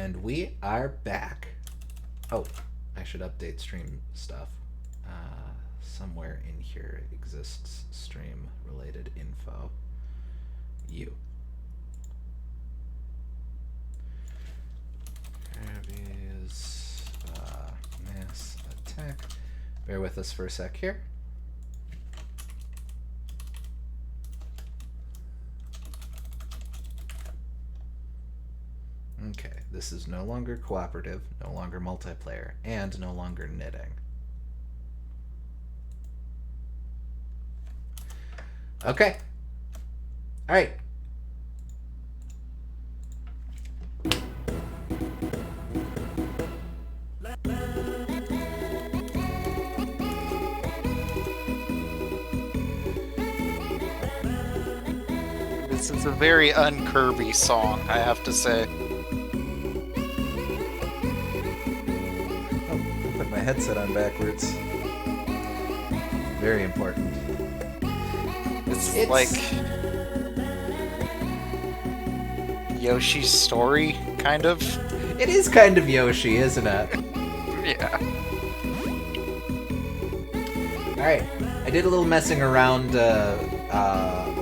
And we are back. Oh, I should update stream stuff. Somewhere in here exists stream related info. Kirby's Mass Attack. Bear with us for a sec here. Okay, this is no longer cooperative, no longer multiplayer, and no longer knitting. Okay. Alright. This is a very un-Kirby song, I have to say. Oh, I put my headset on backwards. Very important. It's like Yoshi's Story, kind of. It is kind of Yoshi, isn't it? Yeah. Alright, I did a little messing around a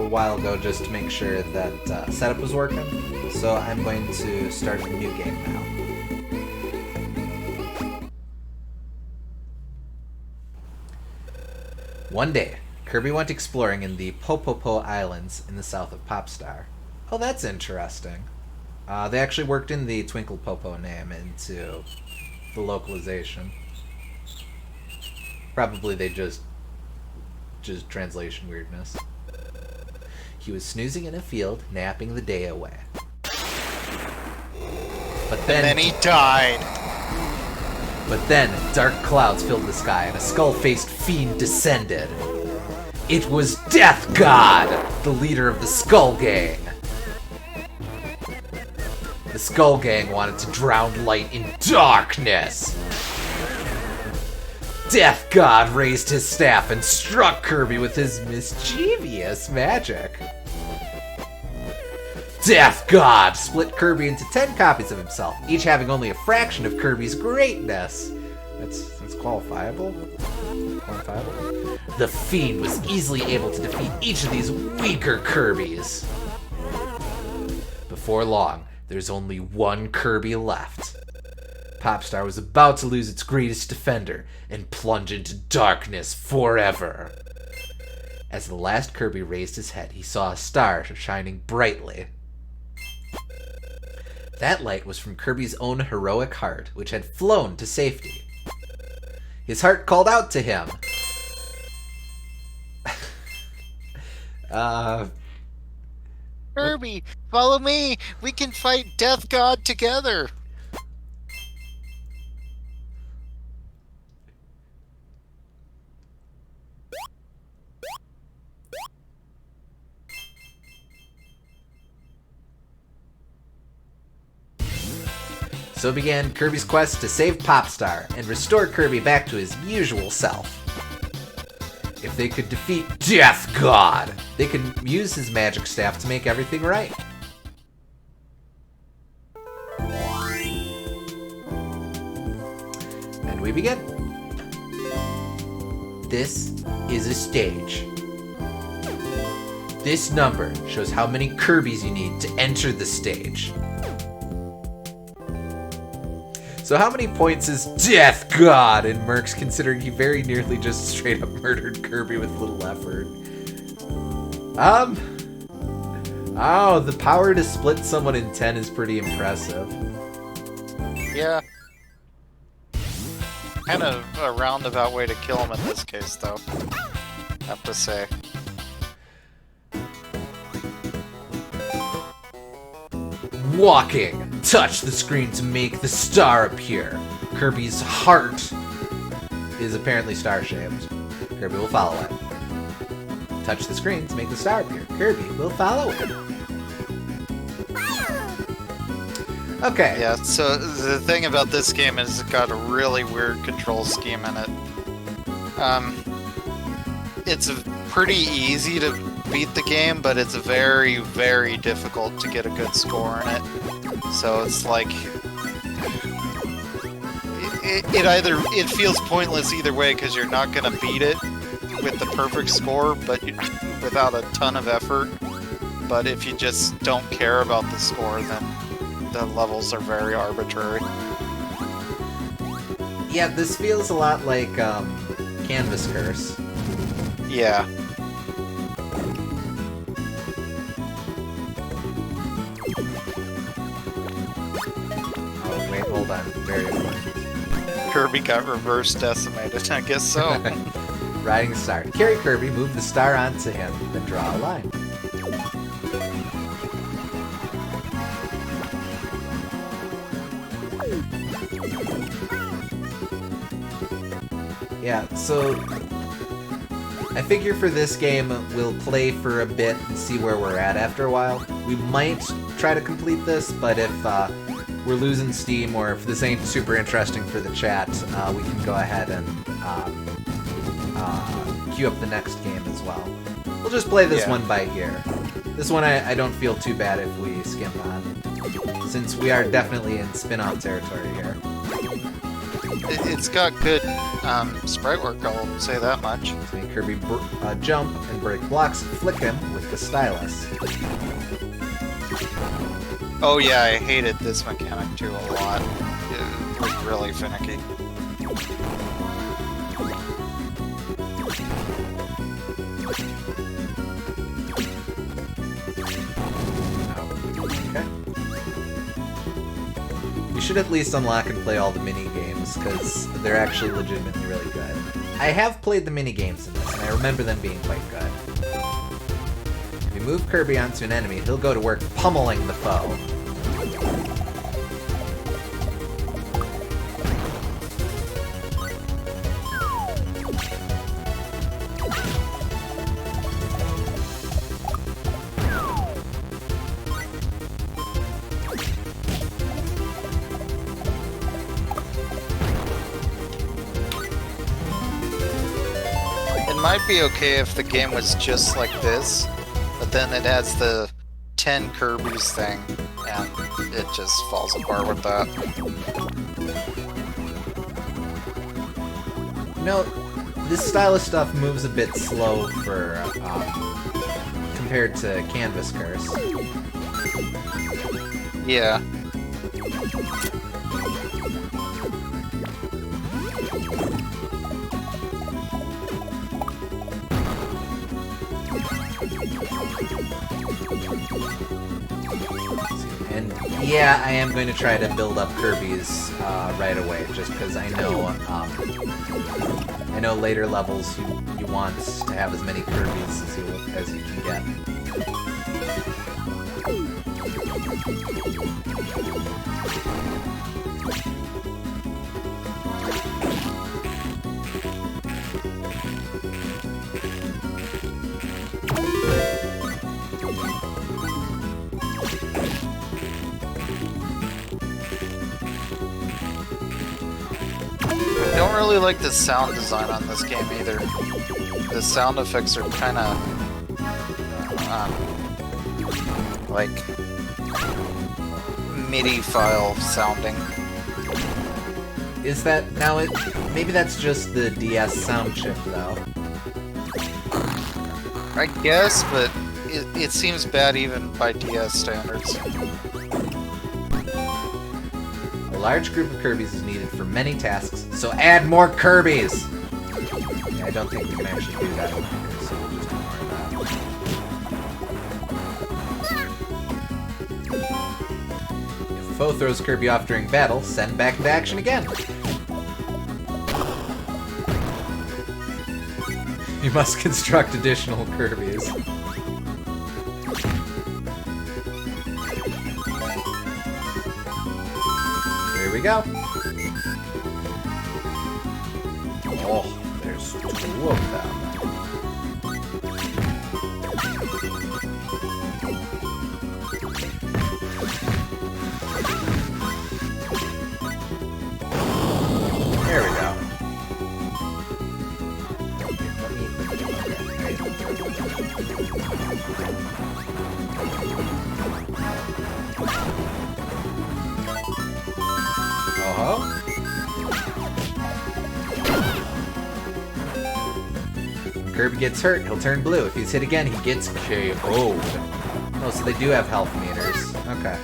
while ago just to make sure that setup was working. So I'm going to start a new game now. One day, Kirby went exploring in the Popopo Islands in the south of Popstar. Oh, that's interesting. They actually worked in the Twinkle Popo name into the localization. Probably they just translation weirdness. He was snoozing in a field, napping the day away. But then he died. But then, dark clouds filled the sky, and a skull-faced fiend descended. It was Death God, the leader of the Skull Gang. The Skull Gang wanted to drown light in darkness. Death God raised his staff and struck Kirby with his mischievous magic. Death God split Kirby into 10 copies of himself, each having only a fraction of Kirby's greatness. That's qualifiable. The Fiend was easily able to defeat each of these weaker Kirbys. Before long, there's only one Kirby left. Popstar was about to lose its greatest defender and plunge into darkness forever. As the last Kirby raised his head, he saw a star shining brightly. That light was from Kirby's own heroic heart, which had flown to safety. His heart called out to him. Kirby, follow me! We can fight Death God together! So began Kirby's quest to save Popstar and restore Kirby back to his usual self. If they could defeat Death God, they could use his magic staff to make everything right. And we begin. This is a stage. This number shows how many Kirbys you need to enter the stage. So how many points is Death God in Mercs, considering he very nearly just straight up murdered Kirby with little effort? Oh, the power to split someone in 10 is pretty impressive. Yeah. Kind of a roundabout way to kill him in this case, though. I have to say. Walking. Touch the screen to make the star appear. Kirby's heart is apparently star-shaped. Kirby will follow it. Touch the screen to make the star appear. Kirby will follow it. Okay. Yeah, so the thing about this game is it's got a really weird control scheme in it. It's pretty easy to beat the game, but it's very, very difficult to get a good score in it. So it's like, it feels pointless either way because you're not gonna beat it with the perfect score, but without a ton of effort. But if you just don't care about the score, then the levels are very arbitrary. Yeah, this feels a lot like Canvas Curse. Yeah. Oh, wait, hold on. Very important. Kirby got reverse decimated, I guess so. Riding star. Carry Kirby, move the star onto him, then draw a line. Yeah, so I figure for this game we'll play for a bit and see where we're at after a while. We might try to complete this, but if we're losing steam or if this ain't super interesting for the chat, we can go ahead and queue up the next game as well. We'll just play this one by ear. This one I don't feel too bad if we skimp on, since we are definitely in spin-off territory here. It's got good sprite work, I'll say that much. So make Kirby jump and break blocks, flick him with the stylus. Oh yeah, I hated this mechanic too a lot. It was really finicky. Okay. We should at least unlock and play all the mini games, because they're actually legitimately really good. I have played the mini games in this, and I remember them being quite good. If you move Kirby onto an enemy, he'll go to work pummeling the foe. Might be okay if the game was just like this, but then it has the 10 Kirby's thing, and it just falls apart with that. You know, this style of stuff moves a bit slow for compared to Canvas Curse. Yeah. And yeah, I am going to try to build up Kirby's right away, just because I know later levels you want to have as many Kirby's as you can get. I don't really like the sound design on this game either. The sound effects are kind of like MIDI file sounding. Is that now? Maybe that's just the DS sound chip, though. I guess, but it seems bad even by DS standards. A large group of Kirby's is needed for many tasks, so add more Kirby's! Yeah, I don't think we can actually do that in here, so we'll just ignore that. If a foe throws Kirby off during battle, send back into action again! You must construct additional Kirby's. Here we go. Oh, there's two of them. There we go. Oh. When Kirby gets hurt, he'll turn blue. If he's hit again, he gets KO'd. Oh, so they do have health meters. Okay.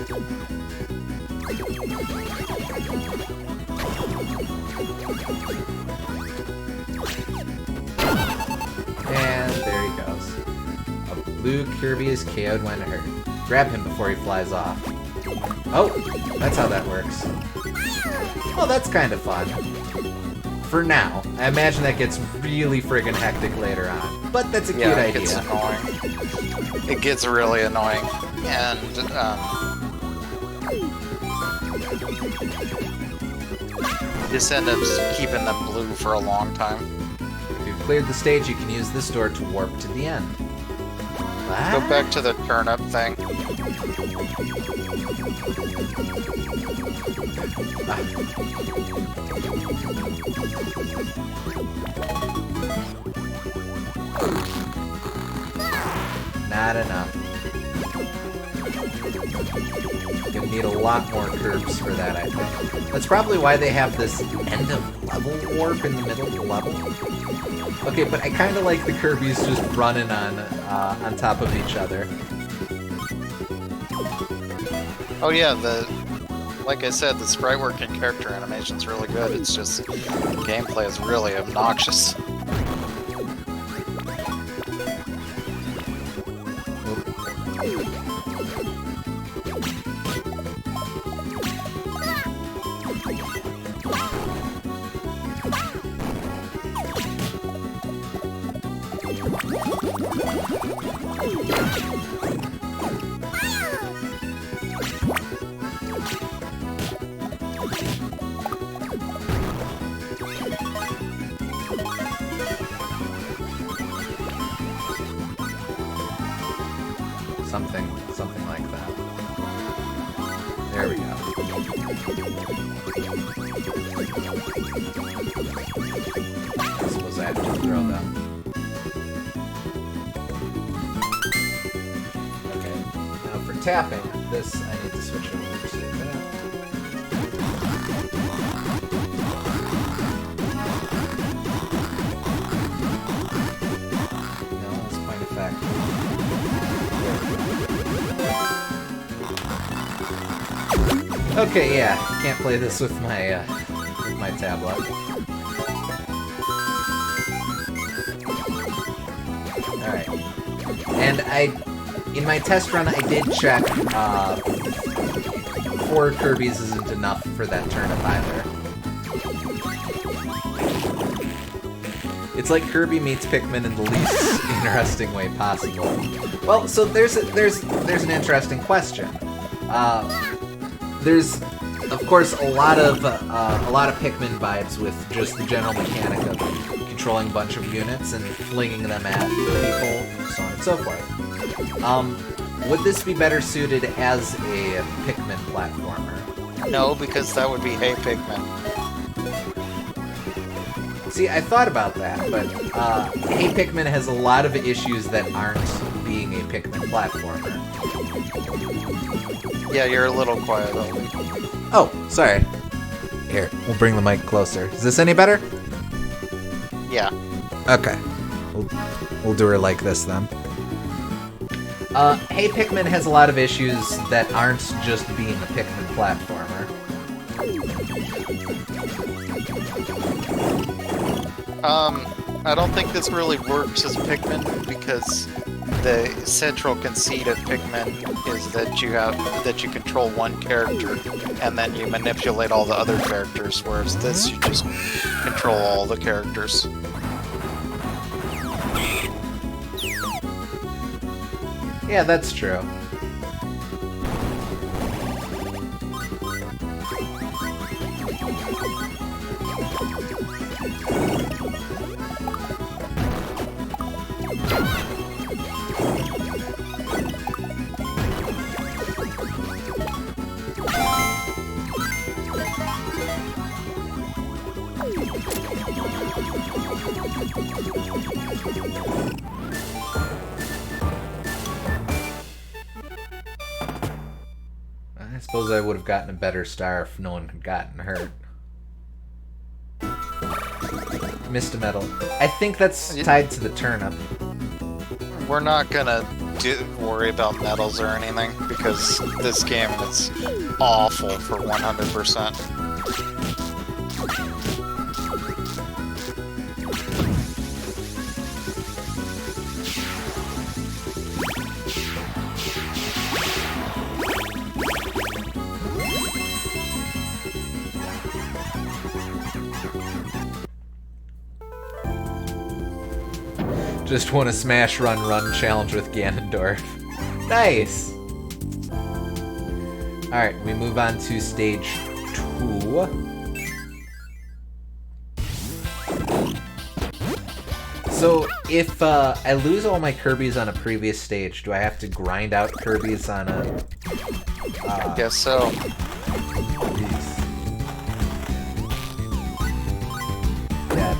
And there he goes. A blue Kirby is KO'd when hurt. Grab him before he flies off. Oh, that's how that works. Oh, that's kind of fun. For now. I imagine that gets really friggin' hectic later on. But that's a cute idea. It gets annoying. It gets really annoying. And, just end up keeping them blue for a long time. If you've cleared the stage, you can use this door to warp to the end. What? Go back to the turnip thing. Not enough. Gonna need a lot more curves for that, I think. That's probably why they have this end of level warp in the middle of the level. Okay, but I kind of like the Kirbys just running on top of each other. Oh yeah, like I said, the sprite work and character animation's really good. It's just gameplay is really obnoxious. Something like that. There we go. I suppose I have to throw them. Okay, now for tapping, this I need to switch over to that. No, that's point effective. Okay, yeah, can't play this with my tablet. Alright. And in my test run, I did check, 4 Kirbys isn't enough for that turnip either. It's like Kirby meets Pikmin in the least interesting way possible. Well, so there's an interesting question. There's, of course, a lot of Pikmin vibes with just the general mechanic of controlling a bunch of units and flinging them at people, so on and so forth. Would this be better suited as a Pikmin platformer? No, because that would be Hey Pikmin. See, I thought about that, but Hey Pikmin has a lot of issues that aren't being a Pikmin platformer. Yeah, you're a little quiet, Ollie. Oh, sorry. Here, we'll bring the mic closer. Is this any better? Yeah. Okay. We'll do her like this then. Hey Pikmin has a lot of issues that aren't just being a Pikmin platformer. I don't think this really works as Pikmin because the central conceit of Pikmin is that you control one character and then you manipulate all the other characters, whereas this you just control all the characters. Yeah, that's true. I suppose I would have gotten a better star if no one had gotten hurt. missed a medal. I think that's tied to the turnip. We're not gonna worry about medals or anything, because this game is awful for 100%. Just won a Smash Run Run challenge with Ganondorf. Nice! Alright, we move on to stage 2. So, if I lose all my Kirbys on a previous stage, do I have to grind out Kirbys on a... I guess so. Yeah.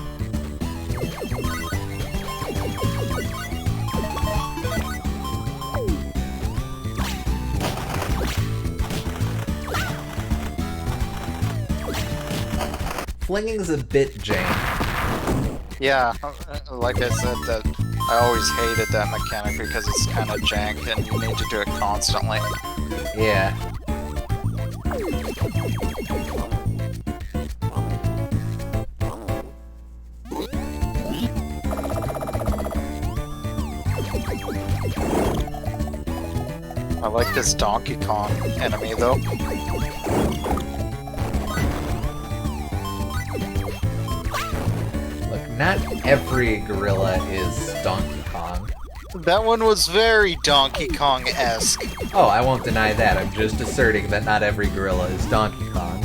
Flinging's a bit jank. Yeah, like I said, that I always hated that mechanic because it's kind of jank and you need to do it constantly. Yeah. I like this Donkey Kong enemy though. Not every gorilla is Donkey Kong. That one was very Donkey Kong-esque. Oh, I won't deny that. I'm just asserting that not every gorilla is Donkey Kong.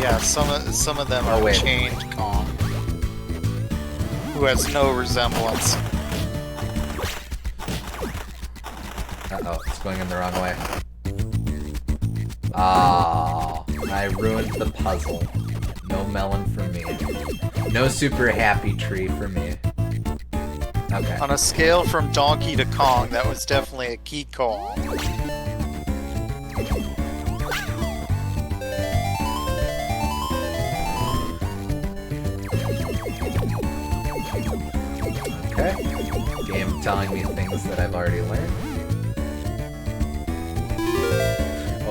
Yeah, some of them are chained Kong, who has no resemblance. Uh-oh, it's going in the wrong way. Ah, I ruined the puzzle. No melon for me. No super happy tree for me. Okay. On a scale from Donkey to Kong, that was definitely a key call. Okay. Game telling me things that I've already learned.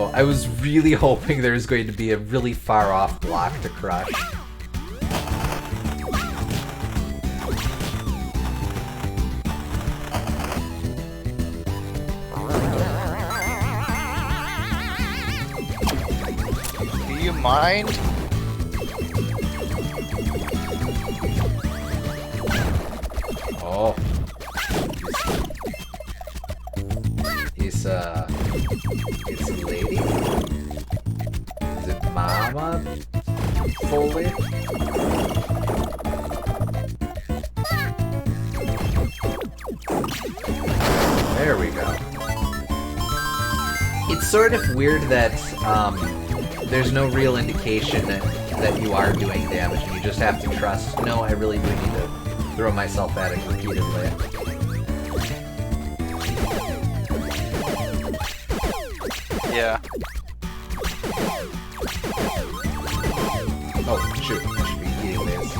Oh, I was really hoping there was going to be a really far off block to crush. Do you mind? Oh. It's a lady? Is it Mama? Fully? There we go. It's sort of weird that there's no real indication that you are doing damage and you just have to trust, no, I really do need to throw myself at it repeatedly. Yeah. Oh, shoot. I should be eating this.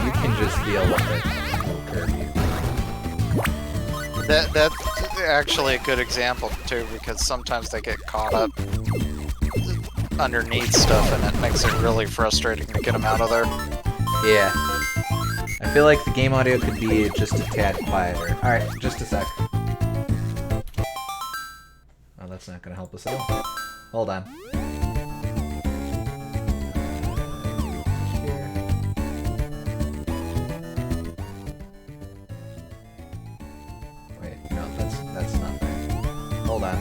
You can just deal with it, little Kirby. That's actually a good example, too, because sometimes they get caught up underneath stuff, and it makes it really frustrating to get them out of there. Yeah. I feel like the game audio could be just a tad quieter. Alright, just a sec. Oh, that's not gonna help us at all. Hold on. Here. Wait, no, that's nothing. Hold on.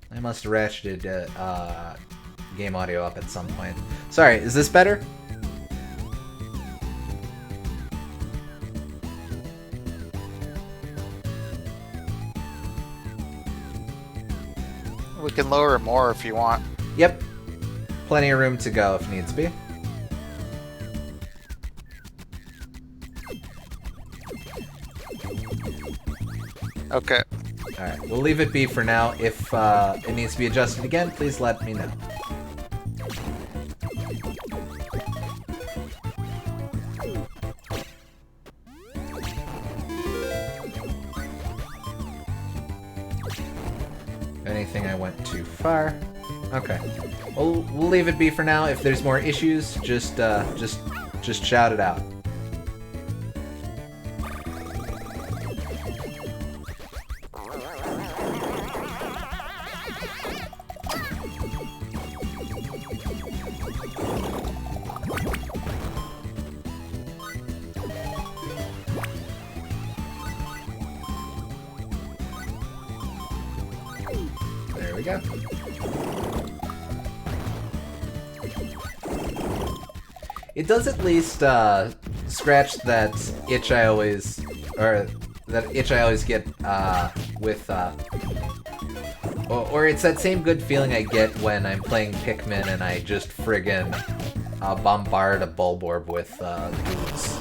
I must have ratcheted game audio up at some point. Sorry, is this better? We can lower it more if you want. Yep. Plenty of room to go if needs be. Okay. Alright, we'll leave it be for now. If it needs to be adjusted again, please let me know. Anything I went too far. Okay. We'll leave it be for now. If there's more issues, just shout it out. There we go. It does at least scratch that itch I always, get with, or it's that same good feeling I get when I'm playing Pikmin and I just friggin' bombard a Bulborb with boots.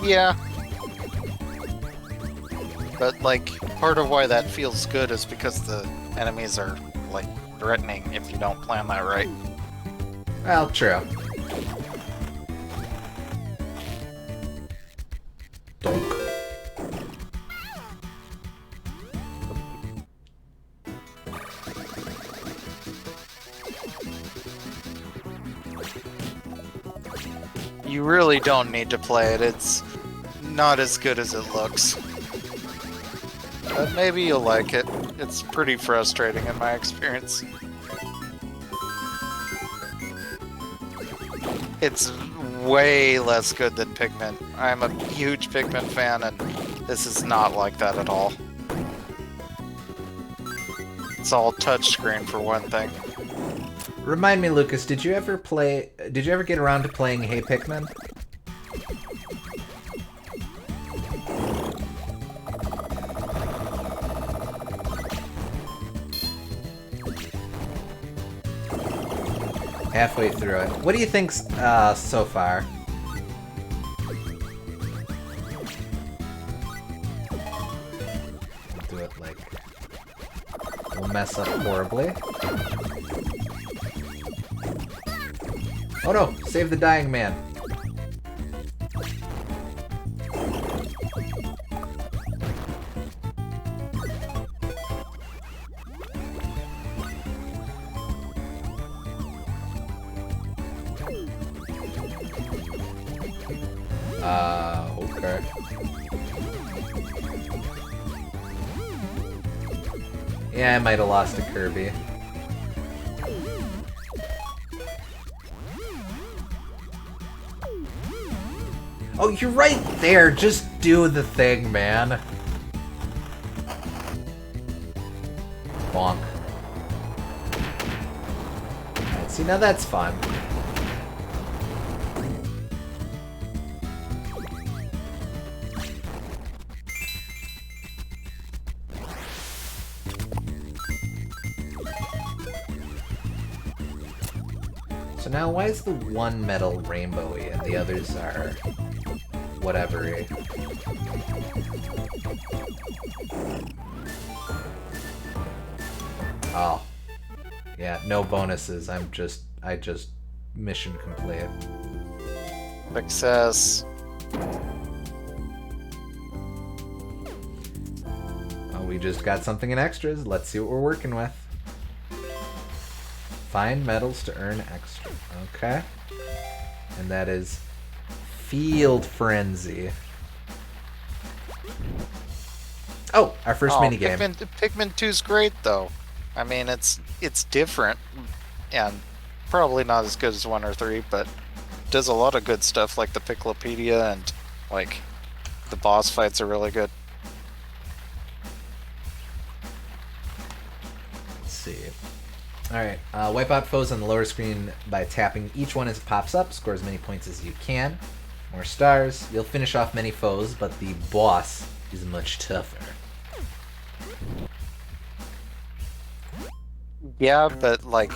Yeah. But, like, part of why that feels good is because the enemies are, like, threatening if you don't plan that right. Well, true. Donk. You really don't need to play it. It's not as good as it looks. But maybe you'll like it. It's pretty frustrating in my experience. It's way less good than Pikmin. I'm a huge Pikmin fan, and this is not like that at all. It's all touchscreen for one thing. Remind me, Lucas, did you ever get around to playing Hey Pikmin? Halfway through it. What do you think so far? We'll do it like... We'll mess up horribly. Oh no! Save the dying man! Okay. Yeah, I might have lost to Kirby. Oh, you're right there! Just do the thing, man. Bonk. Alright, see, now that's fun. So now, why is the one metal rainbowy and the others are whatever-y? Oh. Yeah, no bonuses. I just mission complete. Success. Oh, we just got something in extras. Let's see what we're working with. Find medals to earn extra. Okay. And that is Field Frenzy. Oh, our first minigame. Pikmin 2's great, though. I mean, it's different, and probably not as good as 1 or 3, but does a lot of good stuff, like the Picklopedia, and, like, the boss fights are really good. Let's see. Alright, wipe out foes on the lower screen by tapping each one as it pops up. Score as many points as you can. More stars. You'll finish off many foes, but the boss is much tougher. Yeah, but like,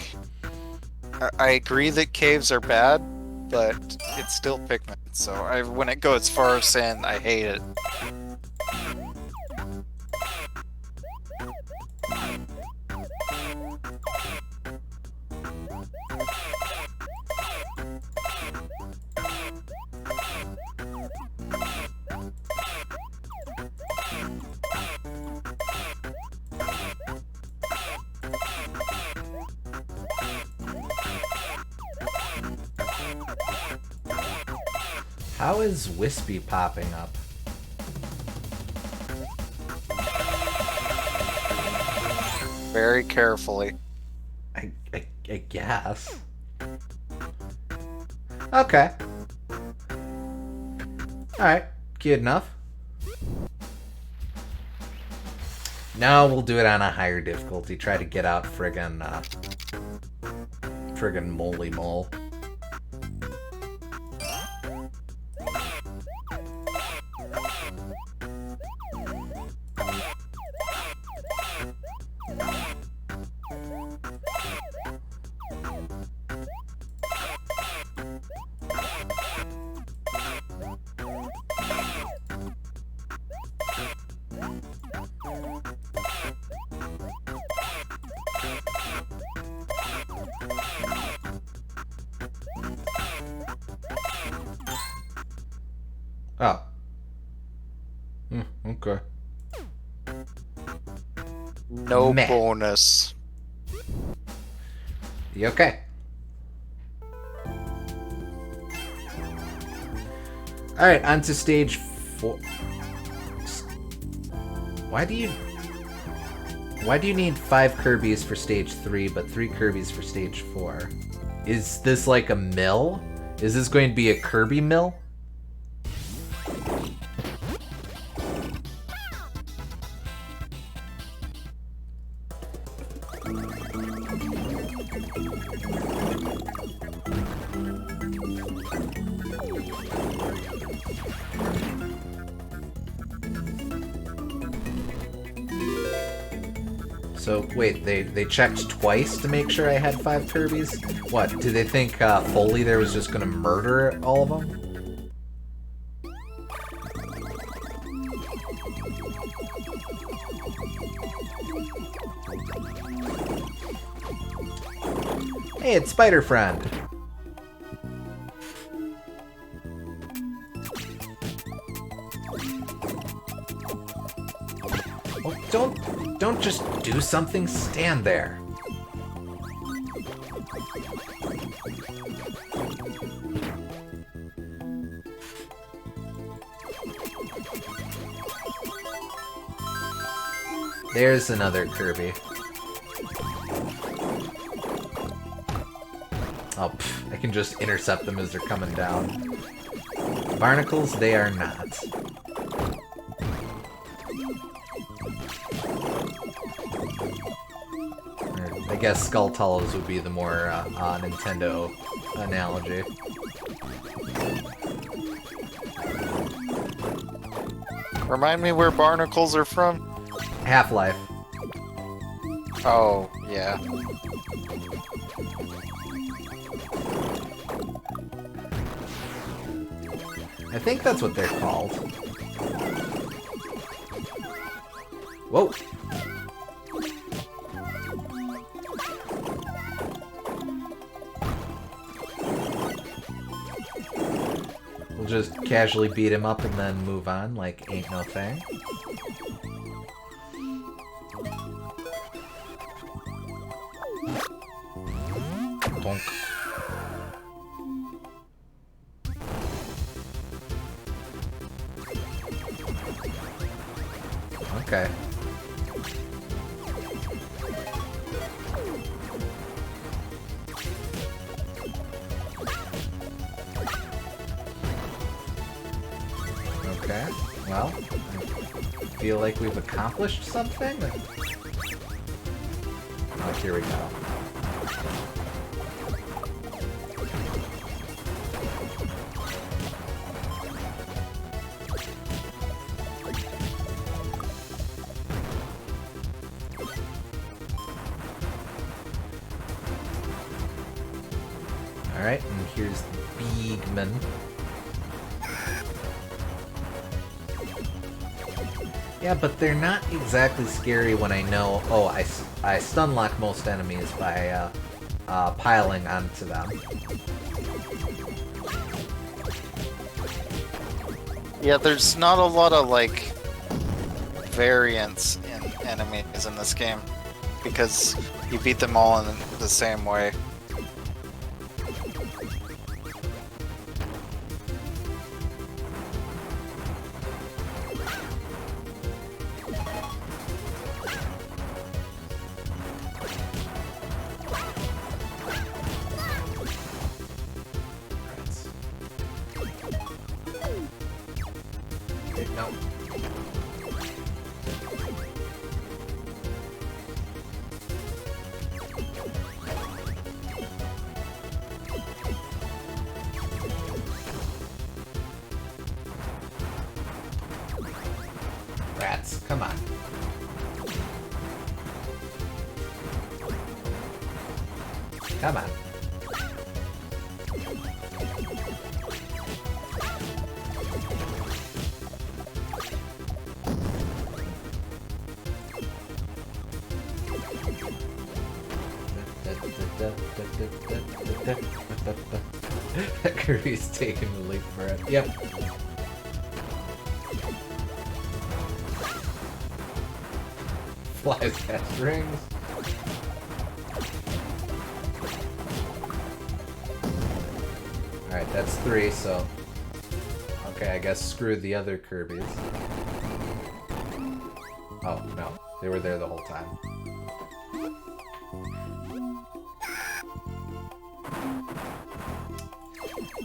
I agree that caves are bad, but it's still Pikmin. So I wouldn't go as far as saying I hate it. How is Wispy popping up? Very carefully. I guess. Okay. Alright, good enough. Now we'll do it on a higher difficulty. Try to get out friggin' Moly Mole. Oh. Okay. No Meh. bonus. You okay? Alright, on to stage 4. Why do you need 5 Kirbys for stage 3, but 3 Kirbys for stage 4? Is this like a mill? Is this going to be a Kirby mill? So, wait, they checked twice to make sure I had 5 Kirbys? What, do they think Foley there was just gonna murder all of them? Hey, it's Spider Friend! Well, don't just do something, stand there. There's another Kirby. Oh, I can just intercept them as they're coming down. Barnacles, they are not. I guess Skulltulas would be the more Nintendo analogy. Remind me where barnacles are from? Half-Life. Oh, yeah. I think that's what they're called. Whoa! We'll just casually beat him up and then move on like ain't no thing. Bonk. Okay. Okay, well, I feel like we've accomplished something. Oh, here we go. Alright, and here's Beegman. Yeah, but they're not exactly scary when I know, oh, I stun lock most enemies by piling onto them. Yeah, there's not a lot of, like, variance in enemies in this game, because you beat them all in the same way. No. Rats, come on. Come on. Kirby's taking the leap for it. Yep. Flies past rings. Alright, that's 3, so... Okay, I guess screw the other Kirbys. Oh, no. They were there the whole time.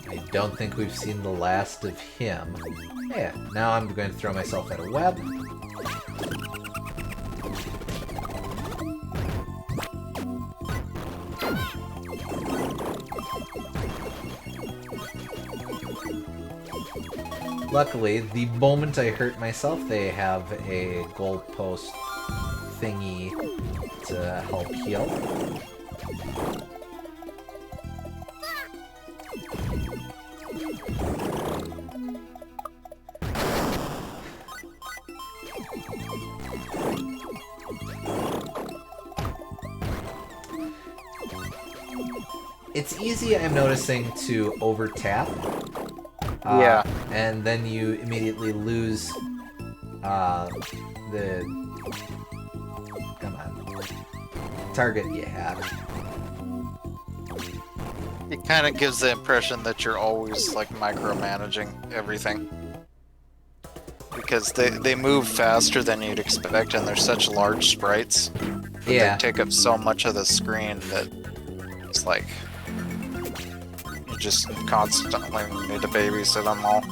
I don't think we've seen the last of him. Yeah, now I'm going to throw myself at a web. Luckily, the moment I hurt myself, they have a goalpost thingy to help heal. It's easy, I'm noticing, to over-tap. Yeah. And then you immediately lose the... Come on. Target you had. It kind of gives the impression that you're always, like, micromanaging everything. Because they move faster than you'd expect, and they're such large sprites. Yeah. They take up so much of the screen that it's like... You just constantly need to babysit them all.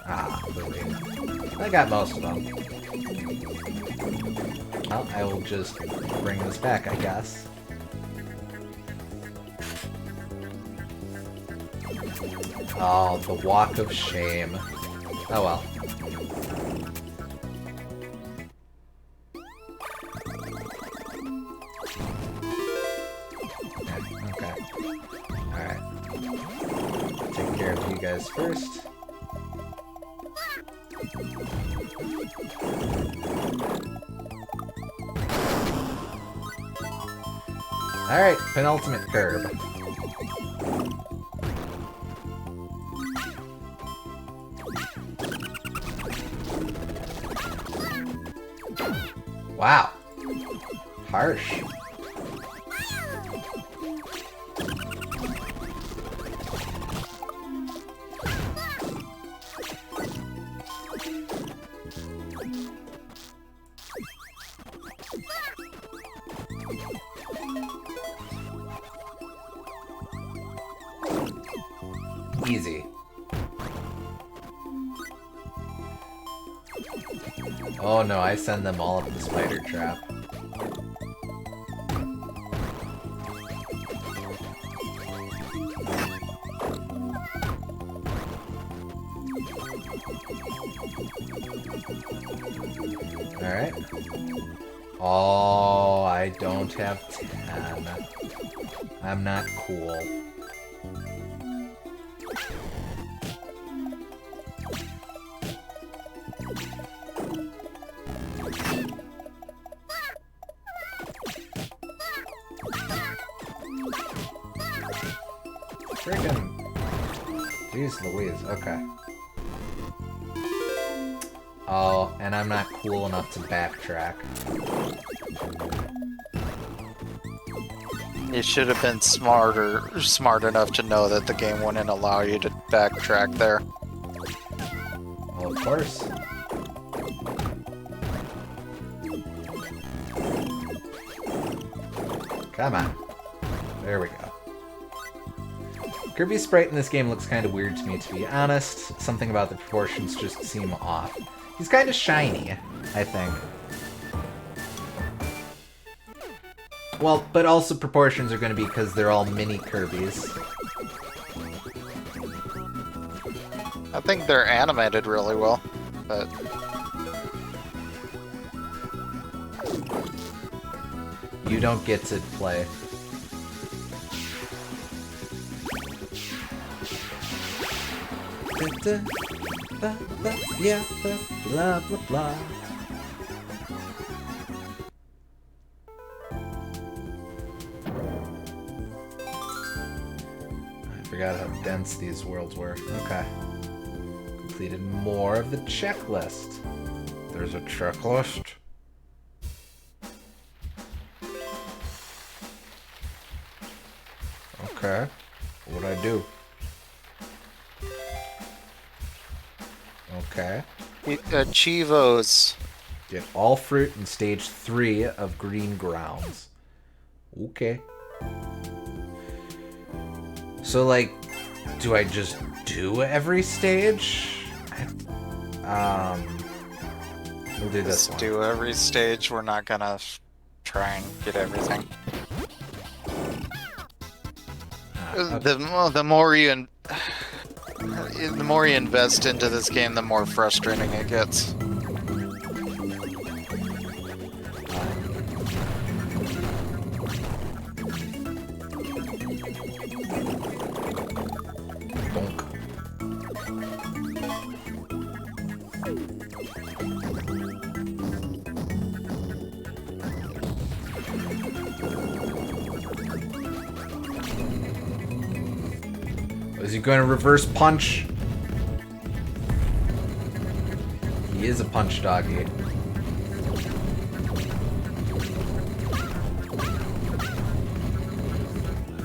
Ah, I got most of them. Well, I will just bring this back, I guess. Oh, the walk of shame. Oh well. Okay. Alright. Take care of you guys first. Alright, penultimate curb. Wow. Harsh. Easy. Oh no, I send them all up the spider trap. Oh, I don't have 10. I'm not cool. Freaking. Jeez Louise, okay. Oh, and I'm not cool enough to backtrack. You should have been smart enough to know that the game wouldn't allow you to backtrack there. Well, of course. Come on. There we go. Kirby's sprite in this game looks kind of weird to me, to be honest. Something about the proportions just seem off. He's kind of shiny, I think. Well, but also proportions are going to be because they're all mini Kirbys. I think they're animated really well, but... You don't get to play. Yeah, blah, blah, blah. I forgot how dense these worlds were. Okay. Completed more of the checklist. There's a checklist. Okay. What'd I do? Okay. Chivos. Get all fruit in stage 3 of green grounds. Okay. So, like, do I just do every stage? We'll do this one. Do every stage. We're not gonna try and get everything. Okay. The more you invest into this game, the more frustrating it gets. Is he going to reverse punch? He is a punch doggy.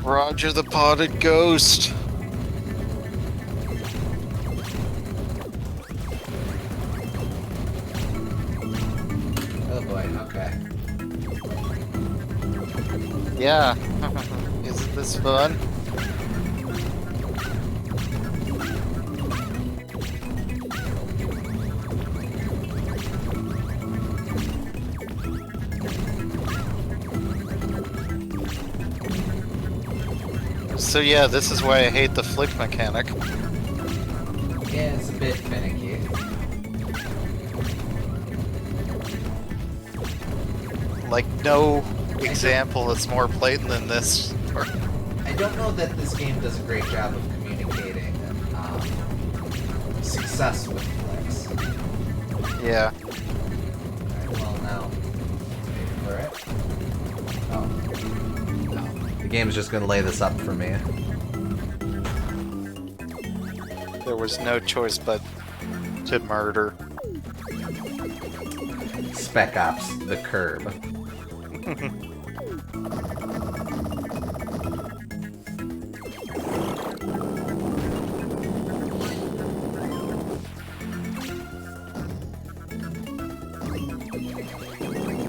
Roger the potted ghost. Oh boy, okay. Yeah. Isn't this fun? So yeah, this is why I hate the flick mechanic. Yeah, it's a bit finicky. Like, no example is more blatant than this. I don't know that this game does a great job of communicating success with flicks. Yeah. Alright, well now. Wait for it. Oh. No. The game's just gonna lay this up for me. There was no choice but to murder. Spec Ops, the curb.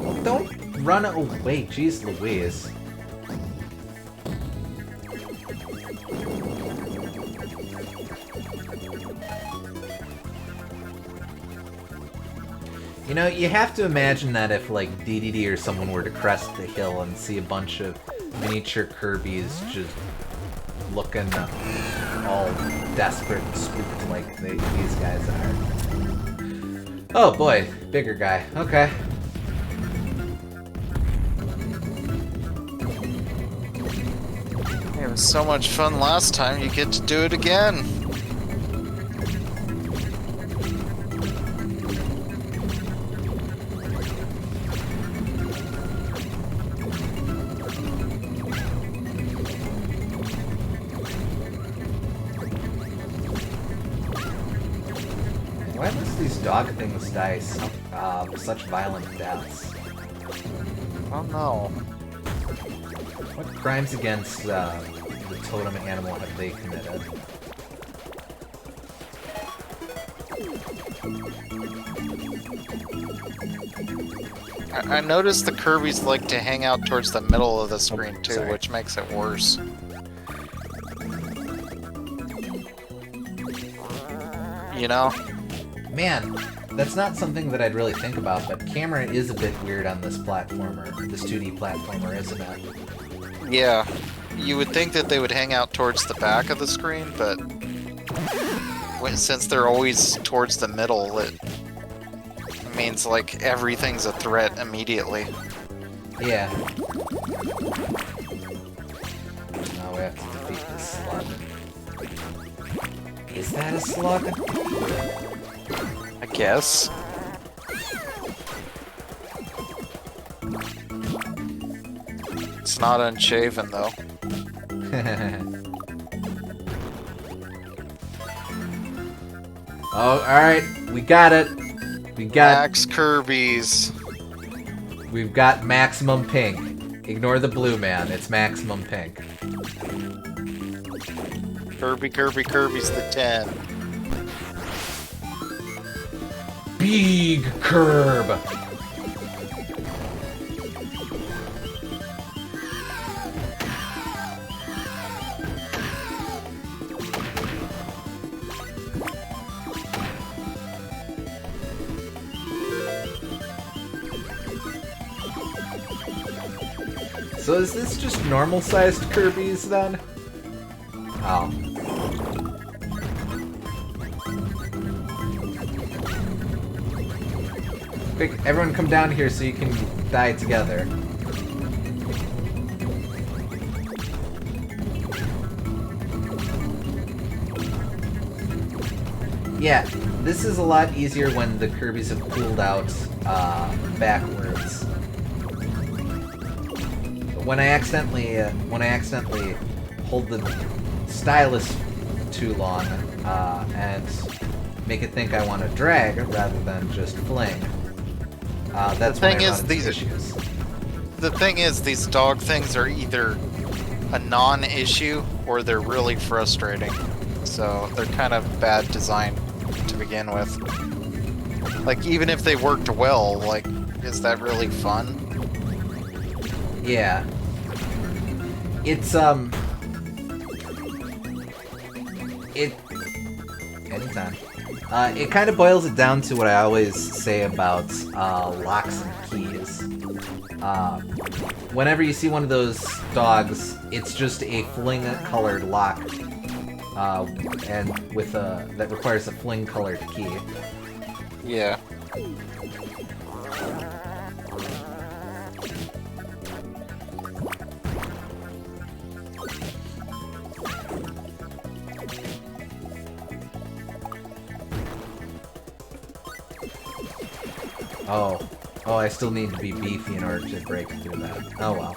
Well, don't run away, jeez Louise. You know, you have to imagine that if, like, DDD or someone were to crest the hill and see a bunch of miniature Kirbys just looking all desperate and spooked like these guys are. Oh boy, bigger guy. Okay. So much fun last time, you get to do it again. Why must these dog things die such violent deaths? Oh no. What crimes against the totem animal have they committed? I noticed the Kirbys like to hang out towards the middle of the screen too, sorry. which makes it worse. You know? Man, that's not something that I'd really think about, but camera is a bit weird on this platformer, this 2D platformer, isn't it? Yeah. You would think that they would hang out towards the back of the screen, but since they're always towards the middle, it means like everything's a threat immediately. Yeah. Now we have to defeat this slug. Is that a slug? I guess. It's not unshaven though. Oh, alright. We got it. We got... Max Kirby's. We've got maximum pink. Ignore the blue man. It's maximum pink. Kirby's the 10. Big curb. So is this just normal-sized Kirby's then? Oh. Quick, everyone come down here so you can die together. Yeah, this is a lot easier when the Kirbys have cooled out backwards. When I accidentally hold the stylus too long and make it think I want to drag rather than just fling, that's when I run into issues. The thing is, these dog things are either a non-issue or they're really frustrating. So they're kind of bad design to begin with. Like, even if they worked well, like, is that really fun? Yeah. It's, anytime. It kind of boils it down to what I always say about, locks and keys. Whenever you see one of those dogs, it's just a fling-colored lock, and with that requires a fling-colored key. Yeah. Oh, I still need to be beefy in order to break through that. Oh well.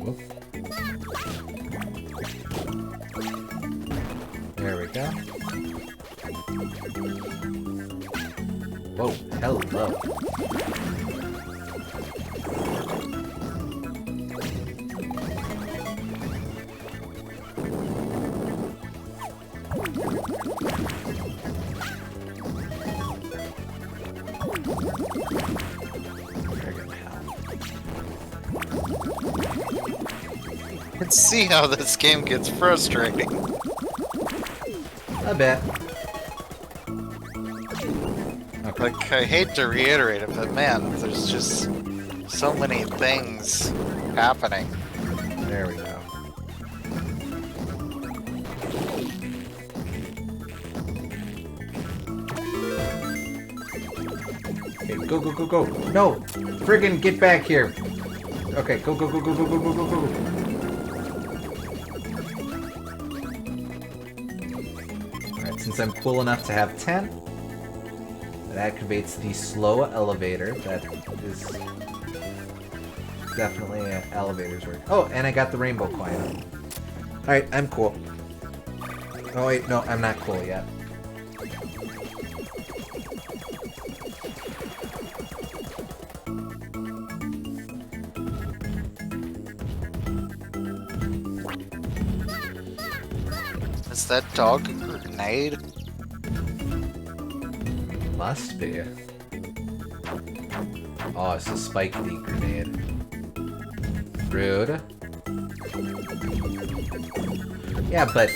Oof. There we go. Whoa, hello. Let's see how this game gets frustrating. A bit. Okay. Like, I hate to reiterate it, but man, there's just so many things happening. There we go. Go, go, go, go. No! Friggin' get back here. Okay, go, go, go, go, go, go, go, go, go. Alright, since I'm cool enough to have 10, that activates the slow elevator. That is definitely an elevator's work. Oh, and I got the rainbow coin. Alright, I'm cool. Oh wait, no, I'm not cool yet. Is that dog a grenade? Must be. Oh, it's a spike the grenade. Rude. Yeah, but...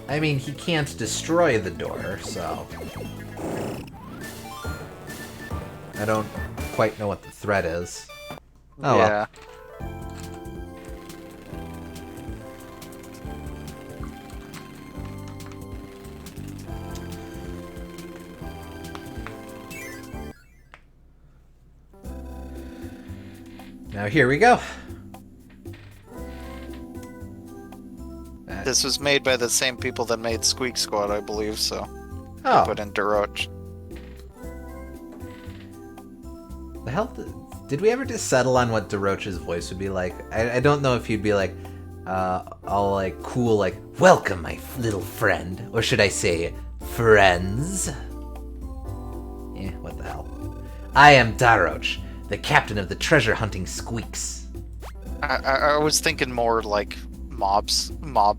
I mean, he can't destroy the door, so... I don't quite know what the threat is. Oh, yeah. well. Now here we go. This was made by the same people that made Squeak Squad, I believe, so... Oh. Put in Daroch. The hell? Did we ever just settle on what Daroch's voice would be like? I don't know if he'd be like, all like cool, like, welcome, my little friend. Or should I say, friends? Eh, what the hell? I am Daroch, the captain of the treasure hunting squeaks. I was thinking more like mob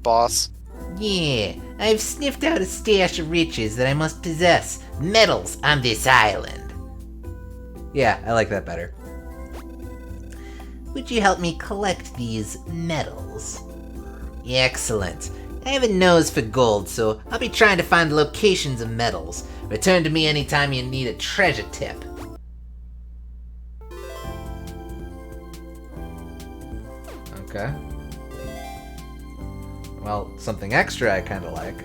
boss. Yeah, I've sniffed out a stash of riches that I must possess. Medals on this island. Yeah, I like that better. Would you help me collect these medals? Excellent. I have a nose for gold, so I'll be trying to find the locations of medals. Return to me anytime you need a treasure tip. Okay. Well, something extra I kind of like.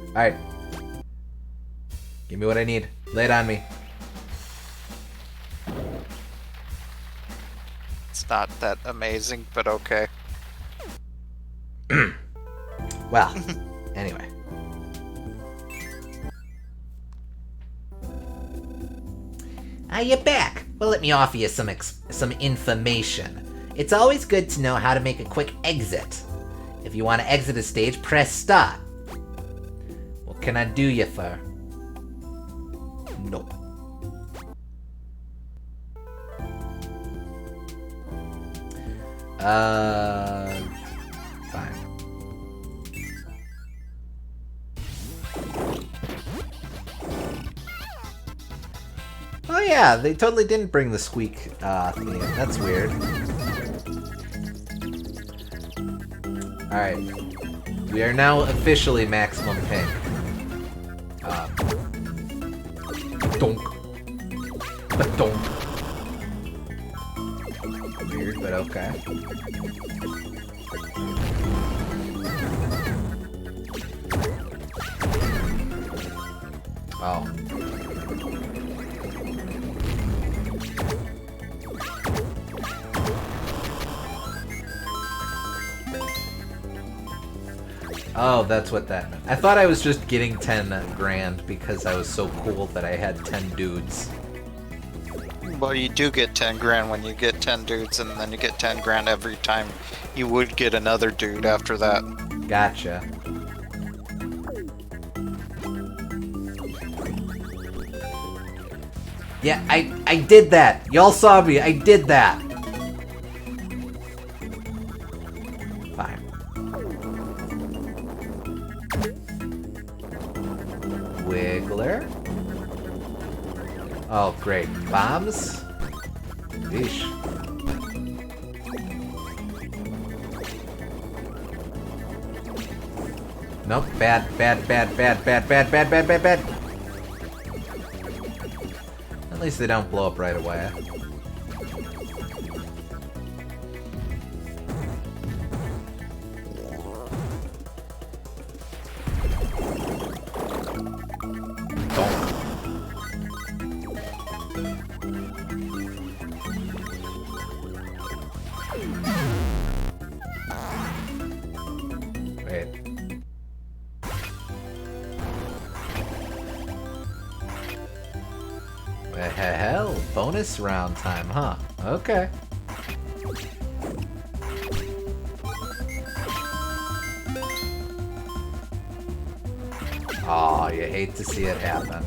Alright. Give me what I need. Lay it on me. It's not that amazing, but okay. Well, anyway. Ah, you're back. Well, let me offer you some information. It's always good to know how to make a quick exit. If you want to exit a stage, press start. What can I do you for? Nope. Fine. Oh yeah, they totally didn't bring the squeak theme. That's weird. Alright. We are now officially maximum pink. Donk. Donk. Weird, but okay. Oh. Oh, that's what that meant. I thought I was just getting 10 grand because I was so cool that I had 10 dudes. Well, you do get 10 grand when you get 10 dudes, and then you get 10 grand every time you would get another dude after that. Gotcha. Yeah, I did that. Y'all saw me. I did that. Fine. Wiggler. Oh, great. Bombs? Yeesh. Nope. Bad. At least they don't blow up right away. Wait. Hell, bonus round time, huh? Okay. Aw, you hate to see it happen.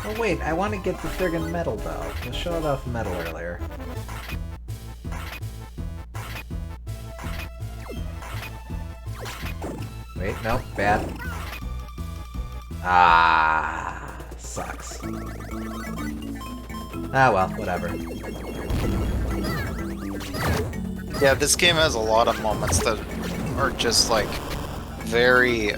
Oh wait, I want to get the friggin' medal though. I showed off medal earlier. Wait, no, bad. Ah, sucks. Ah well, whatever. Yeah, this game has a lot of moments that are just like very,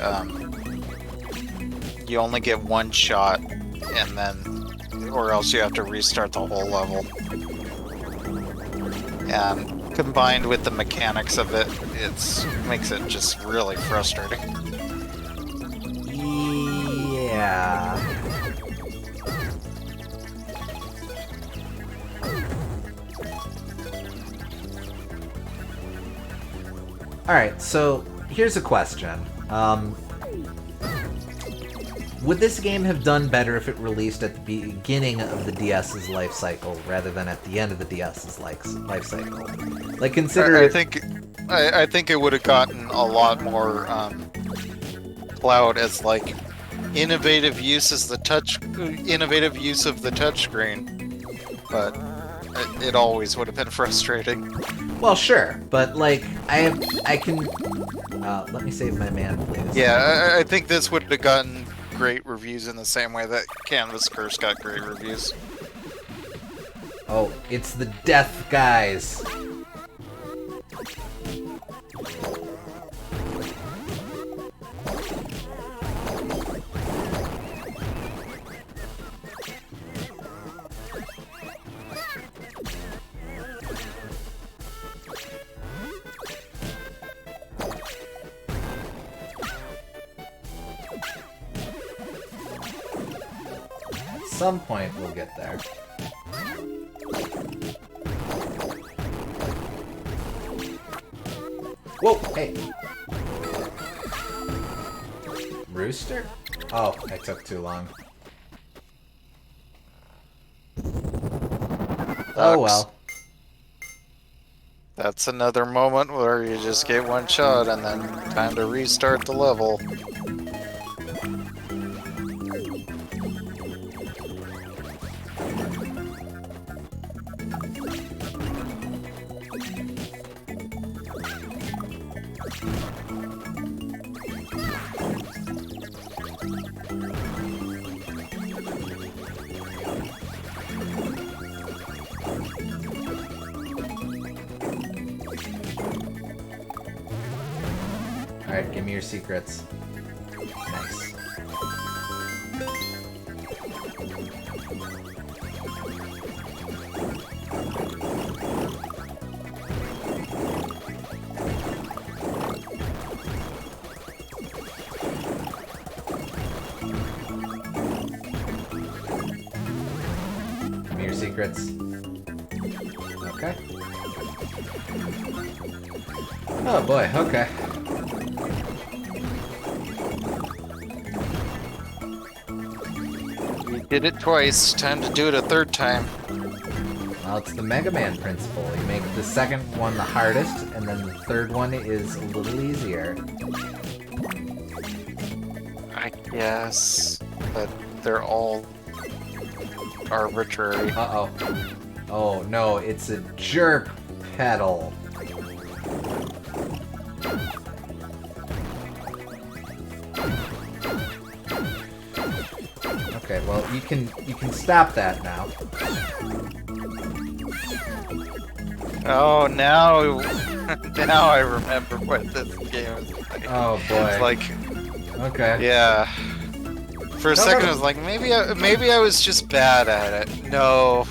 you only get one shot and then, or else you have to restart the whole level. And combined with the mechanics of it, makes it just really frustrating. Yeah. Alright, so here's a question. Would this game have done better if it released at the beginning of the DS's life cycle rather than at the end of the DS's life cycle? Like, consider I think it would have gotten a lot more clout as like innovative use of the touchscreen, but it always would have been frustrating. Well, sure, but like I can. Let me save my man, please. Yeah, I think this would have gotten great reviews in the same way that Canvas Curse got great reviews. Oh, it's the death guys. At some point we'll get there. Whoa, hey. Rooster? Oh, I took too long. Oh well. That's another moment where you just get one shot and then time to restart the level. Alright, give me your secrets. Nice. Give me your secrets. Okay. Oh boy, okay. Did it twice, time to do it a third time. Well, it's the Mega Man principle. You make the second one the hardest, and then the third one is a little easier. I guess, but they're all arbitrary. Uh-oh. Oh, no, it's a jerk pedal. Okay, well, you can stop that now. Oh, now I remember what this game is like. Oh boy. It's like, Okay. yeah. For a second, I was like, maybe I was just bad at it. No.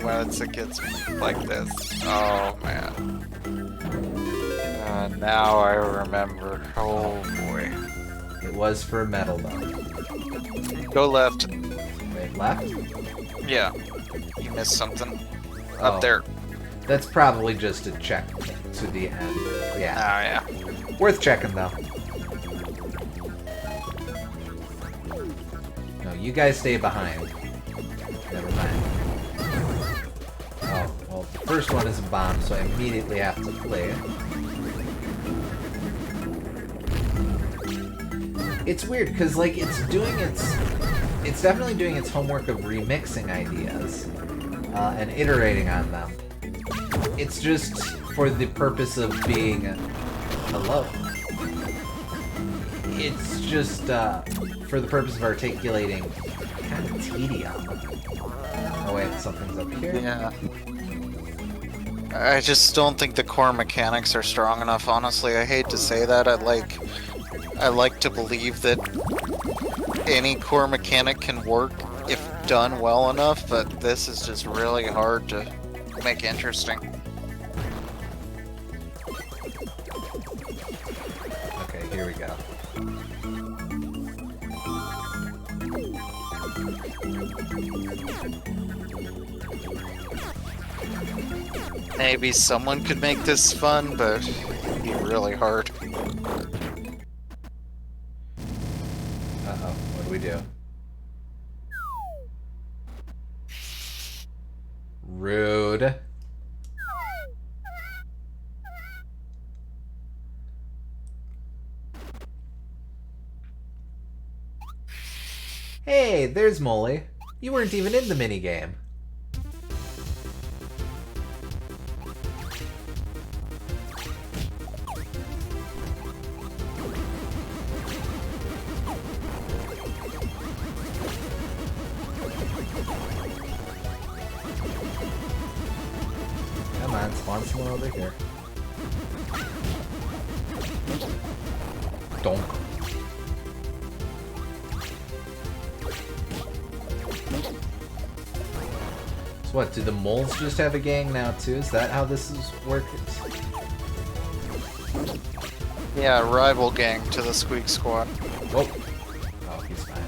Once it gets like this, oh man. Now I remember. Oh boy. It was for a medal, though. Go left. Wait, left? Yeah. You missed something. Oh. Up there. That's probably just a check to the end. Yeah. Oh, yeah. Worth checking, though. No, you guys stay behind. Never mind. Oh, well, the first one is a bomb, so I immediately have to play it. It's weird, because, like, it's definitely doing its homework of remixing ideas and iterating on them. It's just for the purpose of being hello. It's just for the purpose of articulating kind of tedium. Oh wait, something's up here. Yeah. I just don't think the core mechanics are strong enough, honestly. I hate to say that. I like to believe that any core mechanic can work if done well enough, but this is just really hard to make interesting. Okay, here we go. Maybe someone could make this fun, but it'd be really hard. Uh-oh, what do we do? Rude. Hey, there's Molly. You weren't even in the minigame. Come on, spawn someone over here. Donk. So what, do the moles just have a gang now too? Is that how this is working? Yeah, rival gang to the Squeak Squad. Whoa. Oh, he's fine.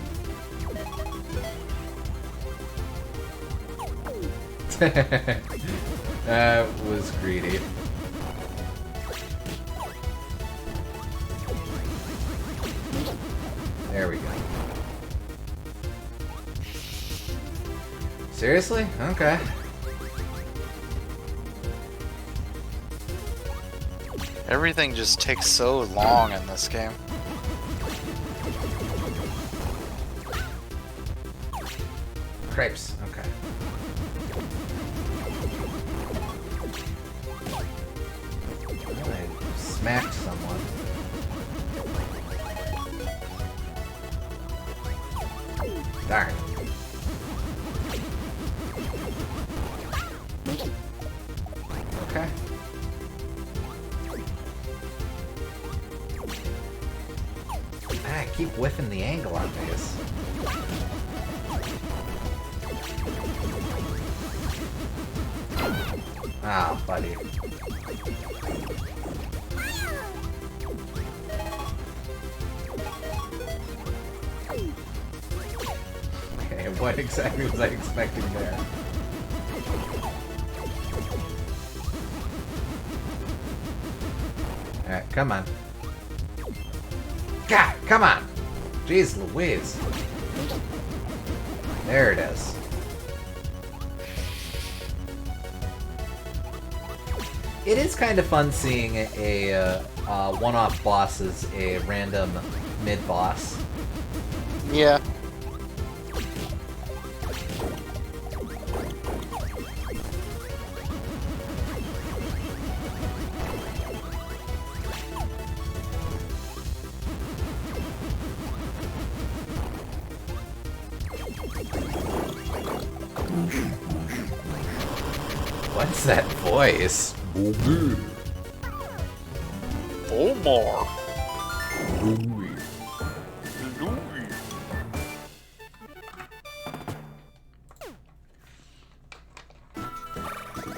That was greedy. There we go. Seriously? Okay. Everything just takes so long in this game. Crepes. Okay. Well, I smacked someone. Darn. Okay. I keep whiffing the angle on these. Ah, buddy. Okay, what exactly was I expecting there? Alright, come on. God, come on! Jeez Louise. There it is. It is kind of fun seeing a one-off boss as a random mid-boss. Yeah. What's that voice? Omar.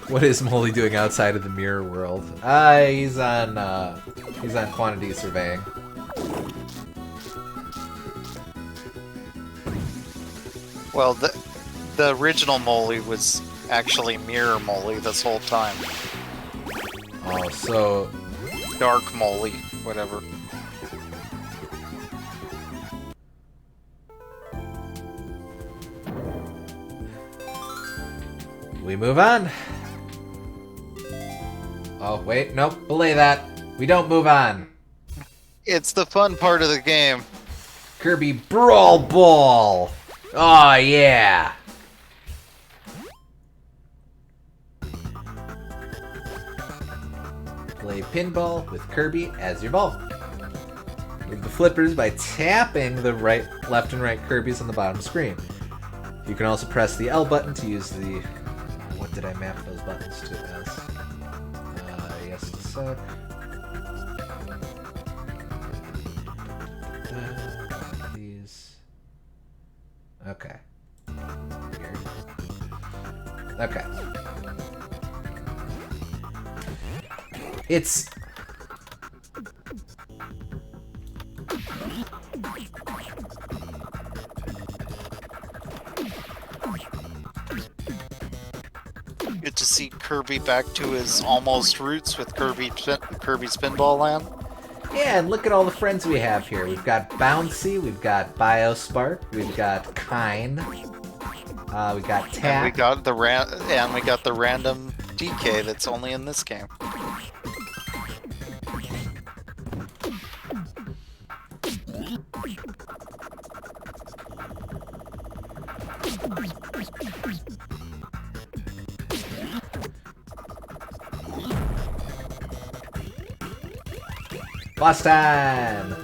What is Molly doing outside of the mirror world? He's on He's on quantity surveying. Well, the original Molly was actually Mirror Molly this whole time. Oh, so... Dark Molly, whatever. We move on. Oh, wait, nope, belay that. We don't move on. It's the fun part of the game. Kirby Brawlball. Oh, yeah. Play pinball with Kirby as your ball. Move the flippers by tapping the left and right Kirbys on the bottom screen. You can also press the L button to use the... What did I map those buttons to as? Yes, a sec. These. Okay. Weird. Okay. It's... Good to see Kirby back to his almost roots with Kirby's Pinball Land. Yeah, and look at all the friends we have here. We've got Bouncy, we've got Biospark, we've got Kine, we got Tap. And we got the random DK that's only in this game. Boss time!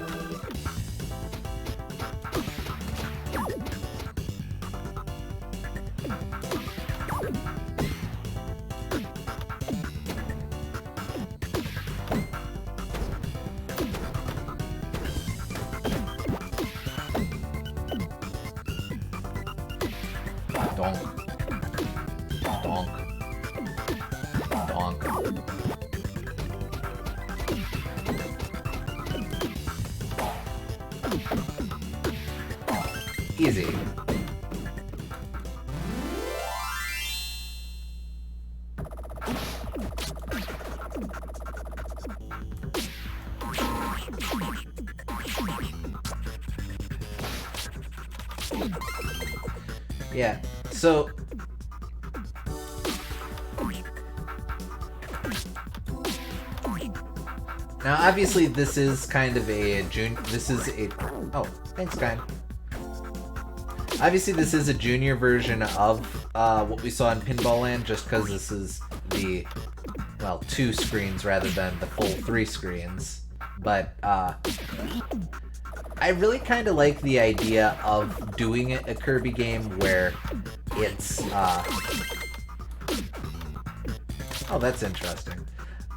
Donk. Donk. Donk. Easy. Yeah, so now obviously this is kind of a oh, thanks, Kine. Obviously, this is a junior version of what we saw in Pinball Land, just because this is the, well, 2 screens rather than the full 3 screens. But I really kind of like the idea of doing a Kirby game where it's... Oh, that's interesting.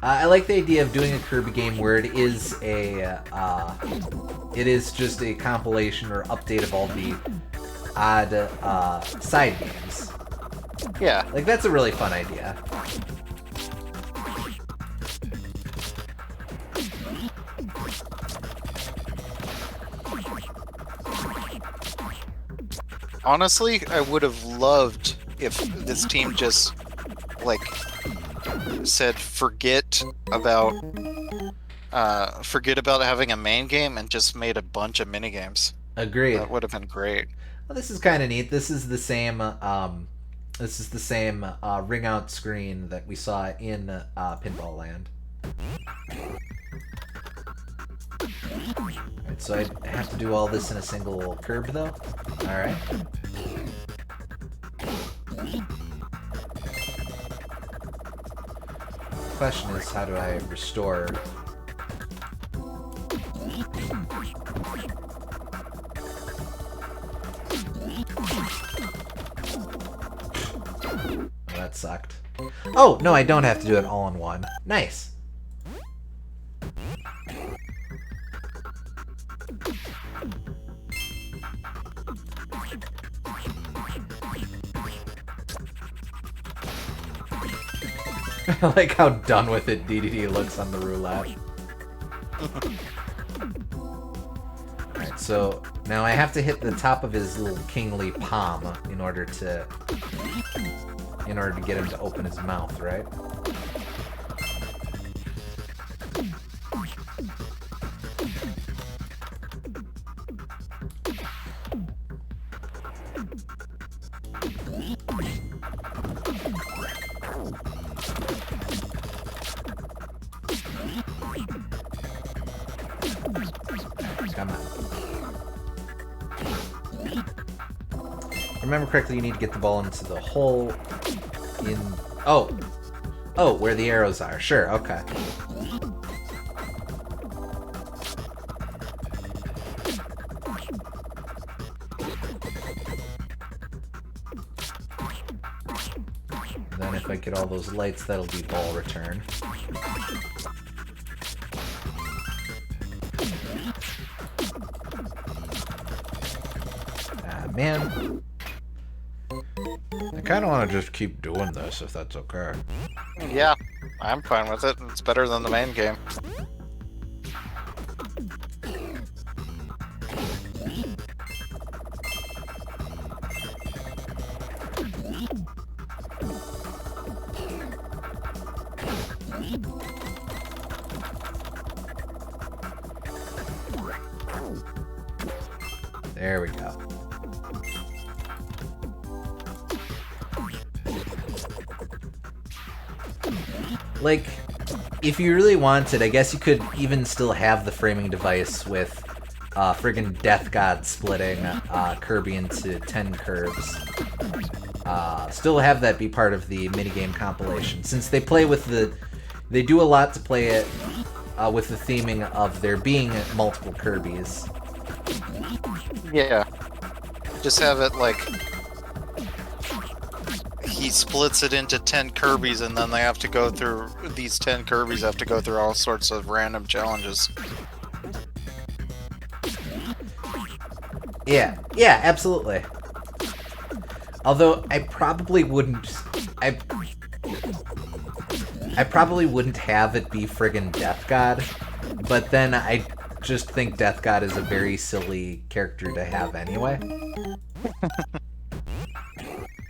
I like the idea of doing a Kirby game where it is just a compilation or update of all the odd side games. Yeah. Like, that's a really fun idea. Honestly, I would have loved if this team just, like, said forget about having a main game and just made a bunch of minigames. Agreed. That would have been great. Well, this is kind of neat. This is the same ring out screen that we saw in Pinball Land. Alright, so I have to do all this in a single curve, though? Alright. The question is, how do I restore... That sucked. Oh, no, I don't have to do it all in one. Nice. I like how done with it DDD looks on the roulette. Alright, so now I have to hit the top of his little kingly palm in order to get him to open his mouth, right? Come on. Remember correctly, you need to get the ball into the hole in... Oh! Oh, where the arrows are. Sure, okay. And then if I get all those lights, that'll be ball return. Man, I kind of want to just keep doing this, if that's okay. Yeah, I'm fine with it. It's better than the main game. There we go. Like, if you really wanted, I guess you could even still have the framing device with friggin' Death God splitting Kirby into 10 curves. Still have that be part of the minigame compilation, since they play with they do a lot to play it with the theming of there being multiple Kirbys. Yeah. Just have it like... He splits it into 10 Kirbys, and then they have to go through... These 10 Kirbys have to go through all sorts of random challenges. Yeah, absolutely. Although, I probably wouldn't... I probably wouldn't have it be friggin' Death God, but then I just think Death God is a very silly character to have anyway.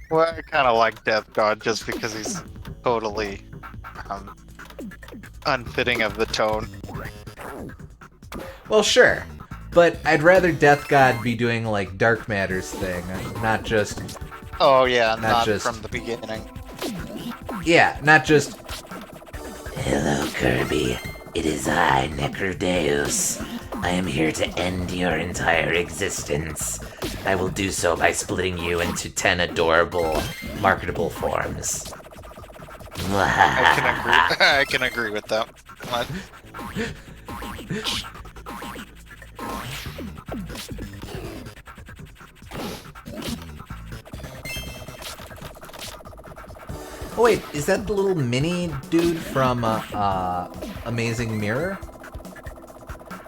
Well, I kind of like Death God just because he's totally unfitting of the tone. Well, sure, but I'd rather Death God be doing, like, Dark Matter's thing, not just... Oh yeah, not just from the beginning. Yeah, not just... Hello, Kirby. It is I, Necrodeus. I am here to end your entire existence. I will do so by splitting you into 10 adorable, marketable forms. I can agree with that. What? Oh wait, is that the little mini dude from Amazing Mirror?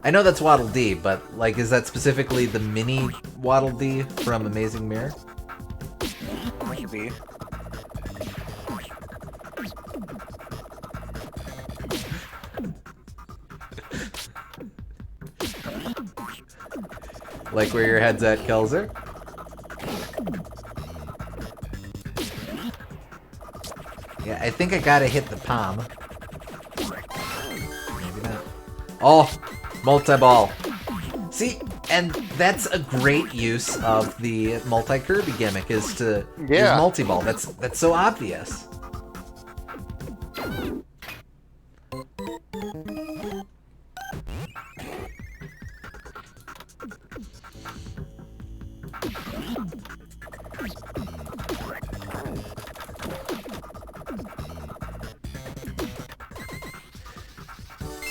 I know that's Waddle Dee, but like, is that specifically the mini Waddle Dee from Amazing Mirror? Maybe. Like where your head's at, Kelzer? Yeah, I think I gotta hit the palm. Maybe not. Oh! Multi-ball. See, and that's a great use of the multi-Kirby gimmick, is to use multi-ball. That's so obvious.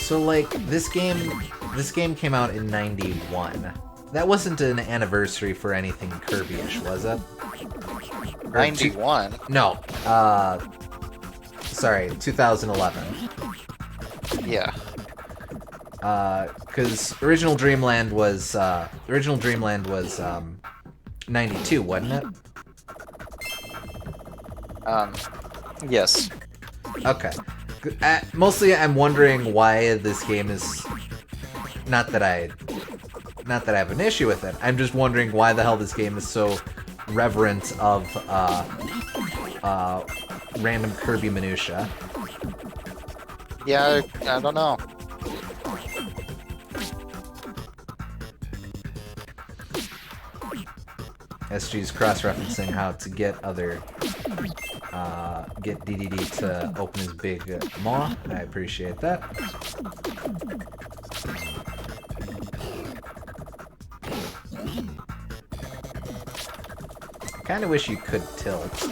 So, like, this game came out in 91. That wasn't an anniversary for anything Kirby-ish, was it? 91? No, sorry, 2011. Yeah. Because Original Dreamland was 92, wasn't it? Yes. Okay. Mostly I'm wondering why this game is not that I have an issue with it. I'm just wondering why the hell this game is so reverent of random Kirby minutia. Yeah, I don't know. SG's cross-referencing how to get get DDD to open his big maw. I appreciate that. Kind of wish you could tilt.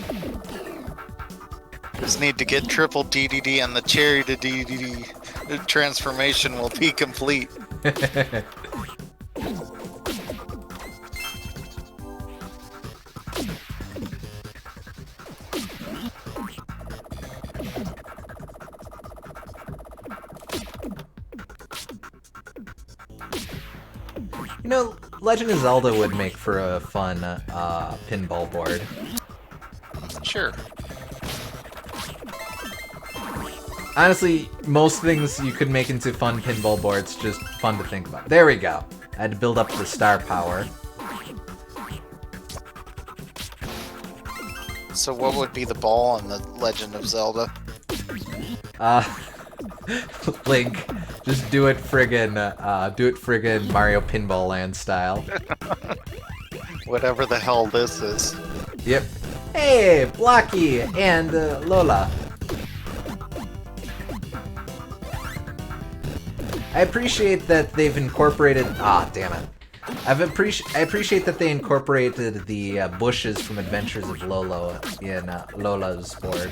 Just need to get triple DDD and the cherry to DDD transformation will be complete. You know, Legend of Zelda would make for a fun pinball board. Sure. Honestly, most things you could make into fun pinball boards, just fun to think about. There we go. I had to build up the star power. So what would be the ball in the Legend of Zelda? Link, just do it friggin' Mario Pinball Land style. Whatever the hell this is. Yep. Hey, Blocky and Lola. I appreciate that they've incorporated. Ah, damn it! I appreciate that they incorporated the bushes from Adventures of Lolo in Lola's board.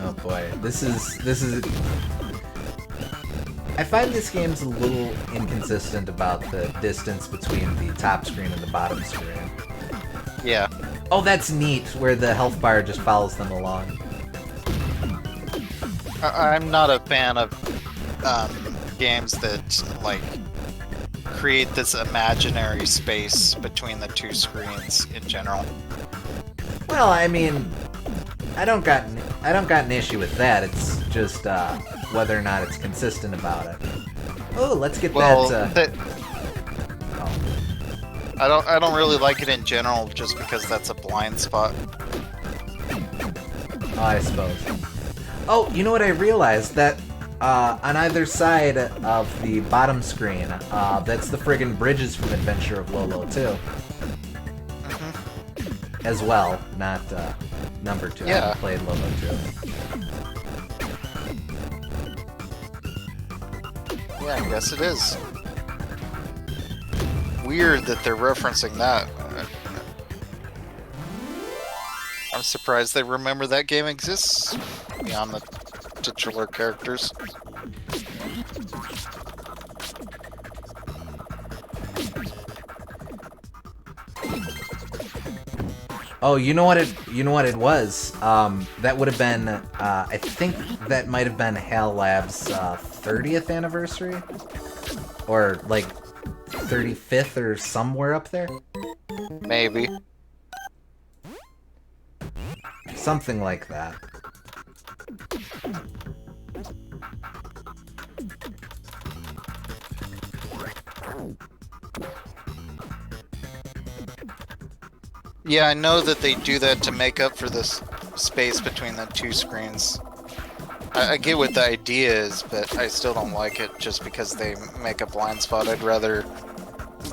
Oh boy, this is. I find this game's a little inconsistent about the distance between the top screen and the bottom screen. Yeah. Oh, that's neat, where the health bar just follows them along. I'm not a fan of games that, like, create this imaginary space between the two screens in general. Well, I mean, I don't got an issue with that. It's just whether or not it's consistent about it. Oh, let's get that. Oh. I don't really like it in general, just because that's a blind spot. Oh, I suppose. Oh, you know what I realized? That on either side of the bottom screen, that's the friggin' bridges from Adventure of Lolo too. Mm-hmm. As well, not number 2. Yeah. I haven't played Lolo 2. Yeah, I guess it is. Weird that they're referencing that. I'm surprised they remember that game exists beyond the titular characters. Oh, you know what it was? That would have been, I think that might have been HAL Labs' 30th anniversary? Or, like, 35th or somewhere up there? Maybe. Something like that. Yeah, I know that they do that to make up for this space between the two screens. I get what the idea is, but I still don't like it just because they make a blind spot. I'd rather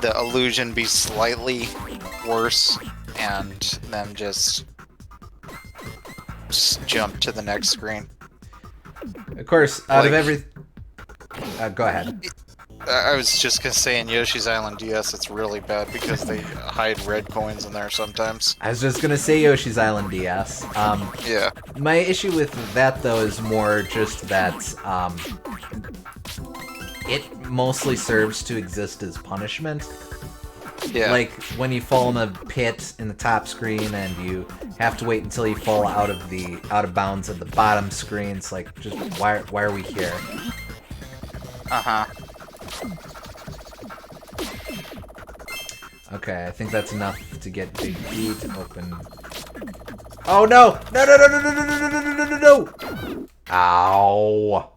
the illusion be slightly worse and then just jump to the next screen. Of course, out of every... go ahead. I was just gonna say in Yoshi's Island DS it's really bad because they hide red coins in there sometimes. I was just gonna say Yoshi's Island DS. Yeah. My issue with that, though, is more just that it mostly serves to exist as punishment. Yeah. Like when you fall in a pit in the top screen and you have to wait until you fall out of bounds of the bottom screen. It's like, just why are we here? Uh-huh. Okay, I think that's enough to get Big B to open. Oh no! No no no no no no no no no no no! Ow!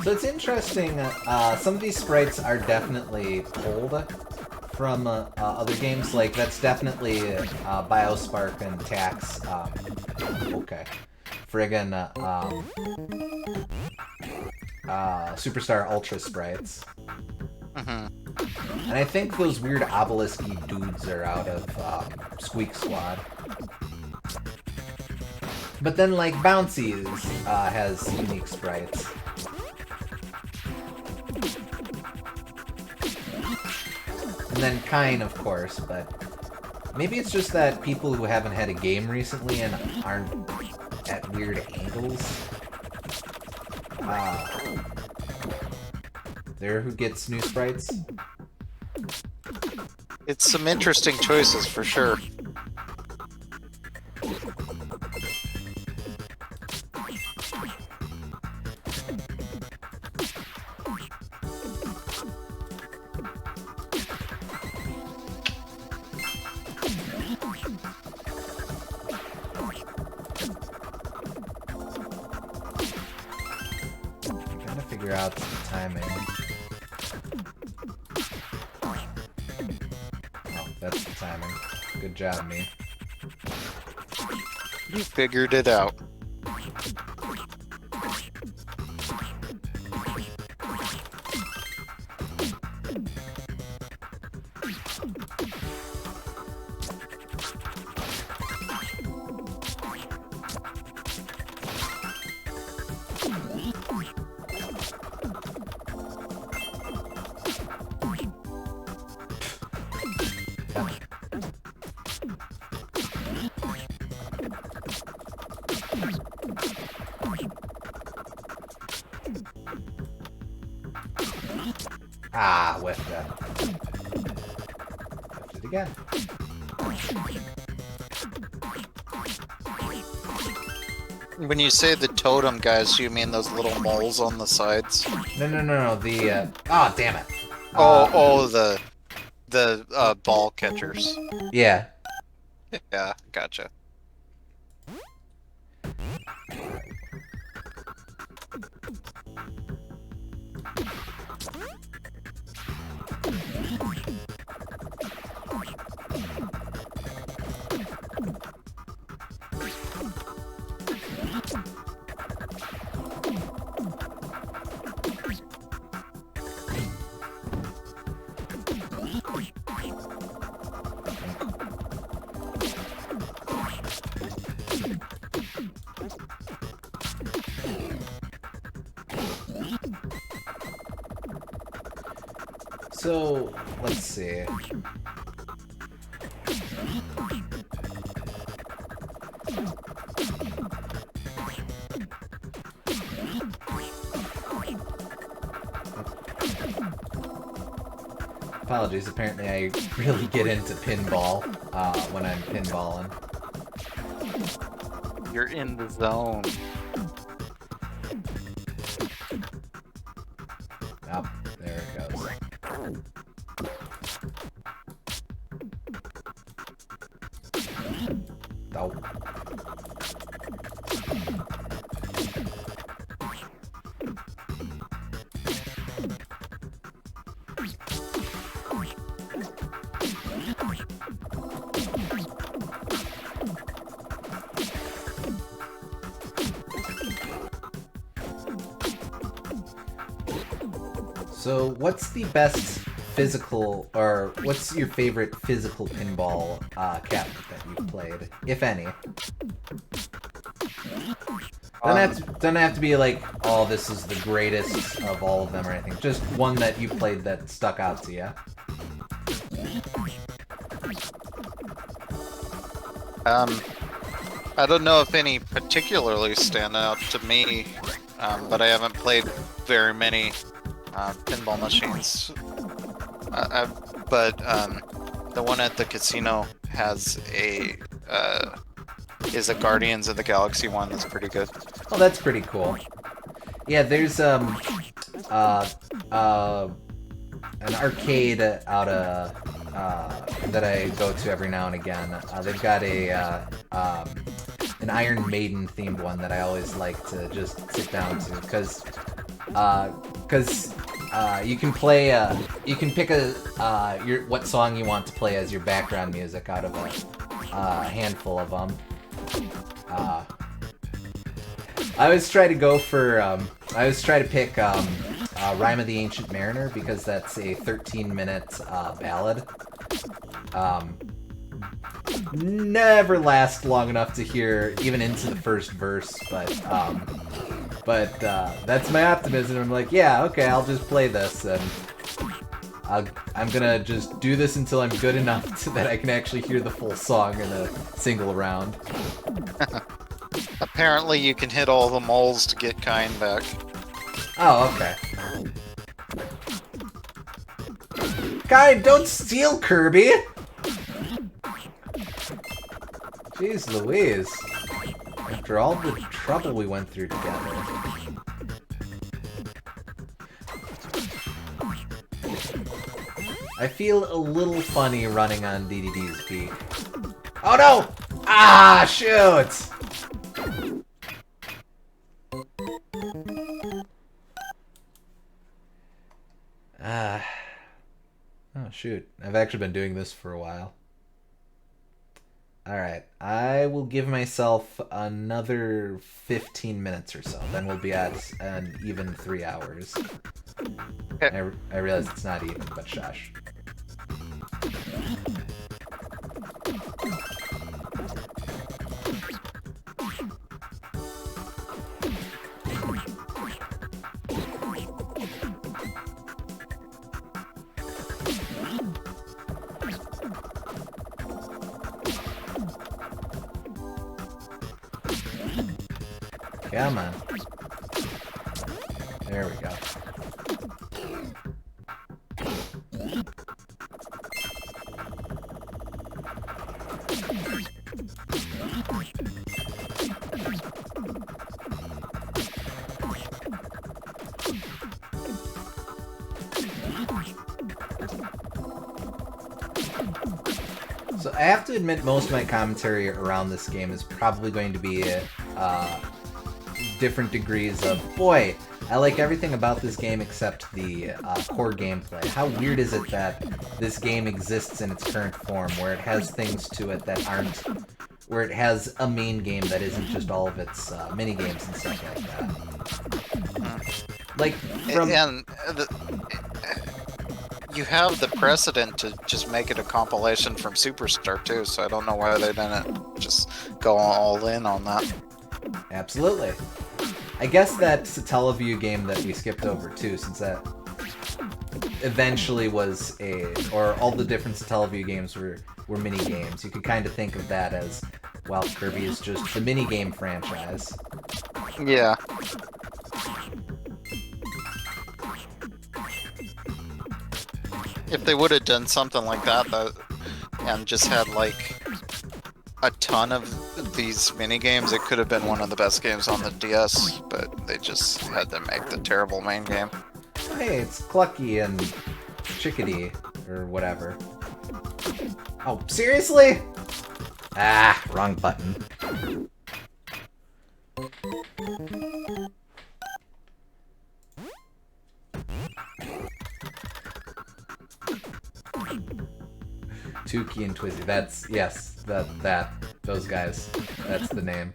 So it's interesting, some of these sprites are definitely pulled from other games. Like, that's definitely Biospark and Tax, okay. Friggin' Superstar Ultra sprites. Mm-hmm. And I think those weird obelisk-y dudes are out of Squeak Squad. But then, like, Bouncy's has unique sprites. And then Kine, of course, but maybe it's just that people who haven't had a game recently and aren't at weird angles. There who gets new sprites? It's some interesting choices for sure. Figure out the timing. Oh, that's the timing. Good job, me. You figured it out. Ah, whiffed it. Whiffed it again. When you say the totem guys, you mean those little moles on the sides? No, no, no, no. The oh, damn it. The ball catchers. Yeah. Yeah, gotcha. So, let's see. Apologies, apparently I really get into pinball when I'm pinballing. You're in the zone. Oh, there it goes. Oh. So, what's the best physical, or what's your favorite physical pinball cabinet that you've played, if any? Doesn't have to be like, oh, this is the greatest of all of them or anything. Just one that you played that stuck out to you. I don't know if any particularly stand out to me, but I haven't played very many pinball machines. But the one at the casino has is a Guardians of the Galaxy one that's pretty good. Oh, that's pretty cool. Yeah, there's an arcade out of that I go to every now and again. They've got an Iron Maiden themed one that I always like to just sit down to because you can play you can pick what song you want to play as your background music out of a handful of them. I always try to go for I always try to pick Rhyme of the Ancient Mariner because that's a 13-minute ballad. Never lasts long enough to hear even into the first verse, but that's my optimism. I'm like, yeah, okay, I'll just play this, and I'm gonna just do this until I'm good enough that I can actually hear the full song in a single round. Apparently you can hit all the moles to get kind back. Oh, okay. Kind, don't steal Kirby! Jeez Louise. After all the trouble we went through together. I feel a little funny running on DDD's beak. Oh no! Ah, shoot! Oh shoot, I've actually been doing this for a while. Alright, I will give myself another 15 minutes or so, then we'll be at an even 3 hours. Okay. I realize it's not even, but shush. Come on. There we go. So I have to admit most of my commentary around this game is probably going to be different degrees of, boy, I like everything about this game except the core gameplay. How weird is it that this game exists in its current form, where it has things to it that aren't, where it has a main game that isn't just all of its mini games and stuff like that. Like from you have the precedent to just make it a compilation from Superstar too, so I don't know why they didn't just go all in on that. Absolutely. I guess that's a Teleview game that we skipped over too, since that eventually was or all the different Teleview games were mini games. You could kind of think of that as, well, Kirby is just the mini game franchise. Yeah. If they would have done something like that, and just had like a ton of these mini games, it could have been one of the best games on the DS, but they just had to make the terrible main game. Hey, it's Clucky and Chickadee, or whatever. Oh, seriously? Ah, wrong button. Tukey and Twizzy. That's, yes, those guys. That's the name.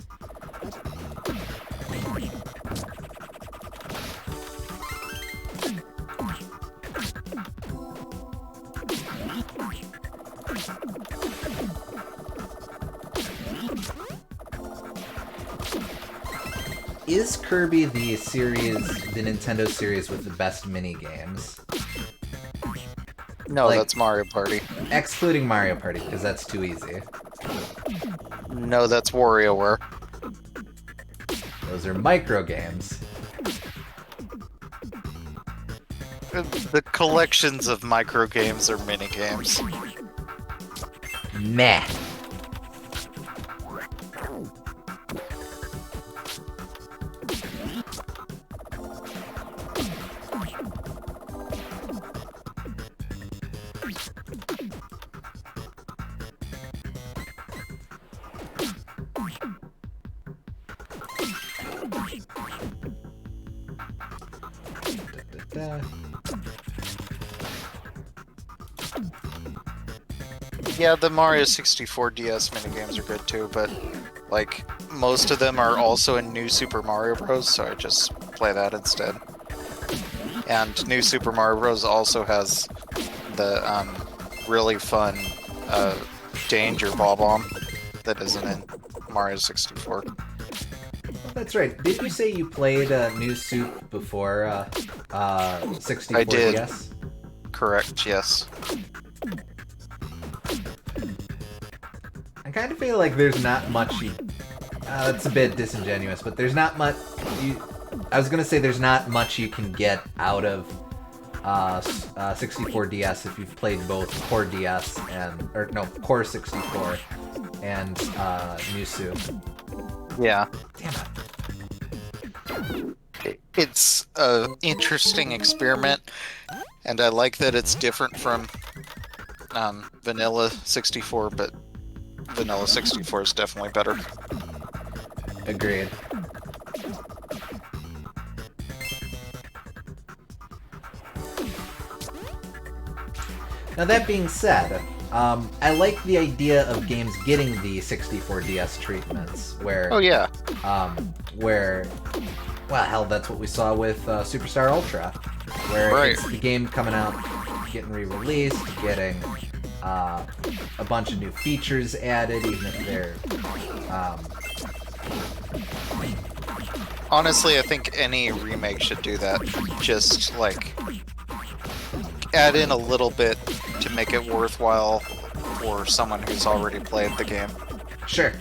is Kirby the Nintendo series with the best mini games? No, Like- that's Mario Party. Excluding Mario Party, because that's too easy. No, that's WarioWare. Those are micro games. The collections of micro games are mini games. Meh. Da. Yeah, the Mario 64 DS minigames are good too, but like most of them are also in New Super Mario Bros, so I just play that instead. And New Super Mario Bros also has the really fun Danger Ball Bomb that isn't in Mario 64. Oh, that's right. Did you say you played New Soup before 64 I did. DS? Correct, yes. I kind of feel like there's not much you... it's a bit disingenuous, but there's not much you... I was gonna say there's not much you can get out of 64 DS if you've played both Core DS and... or no, Core 64 and New Soup. Yeah. Damn it. It's an interesting experiment, and I like that it's different from Vanilla 64, but Vanilla 64 is definitely better. Agreed. Now that being said, I like the idea of games getting the 64 DS treatments, where Oh yeah, where, well, hell, that's what we saw with Superstar Ultra, where Right. it's the game coming out, getting re-released, getting a bunch of new features added, even if they're, honestly, I think any remake should do that. Just like add in a little bit to make it worthwhile for someone who's already played the game. sure.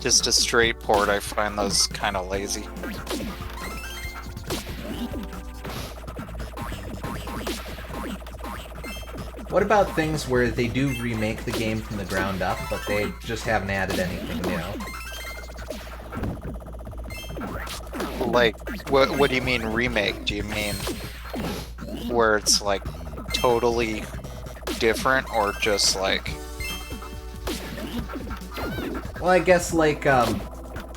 Just a straight port, I find those kind of lazy. What about things where they do remake the game from the ground up, but they just haven't added anything new? Like, what do you mean remake? Do you mean where it's like totally different, or just like... Well, I guess like the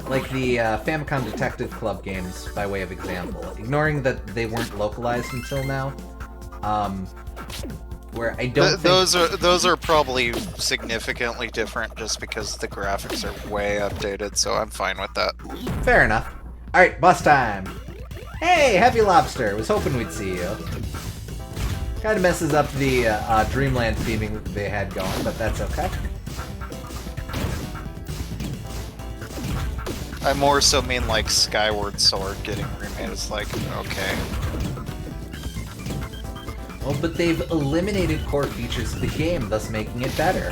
Famicom Detective Club games, by way of example. Ignoring that they weren't localized until now, where I don't think... Those are probably significantly different just because the graphics are way updated, so I'm fine with that. Fair enough. Alright, bus time! Hey, Heavy Lobster! Was hoping we'd see you. Kinda messes up the Dreamland theming that they had going, but that's okay. I more so mean like Skyward Sword getting remade is like, okay. Well, but they've eliminated core features of the game, thus making it better.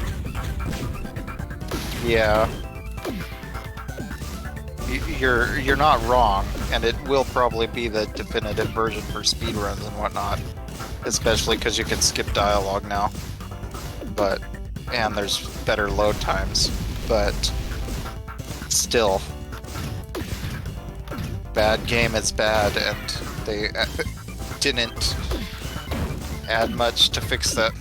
Yeah. You're not wrong, and it will probably be the definitive version for speedruns and whatnot. Especially because you can skip dialogue now. And there's better load times. But still, bad game is bad, and they didn't add much to fix that.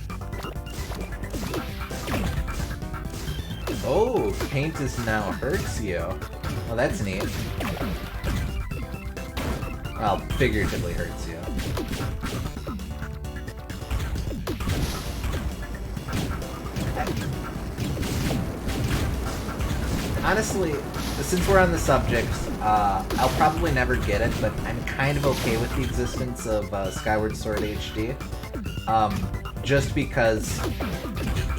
Oh, paint is now hurts you. Well, that's neat. Well, figuratively hurts you. Honestly, since we're on the subject, I'll probably never get it, but I'm kind of okay with the existence of Skyward Sword HD. Just because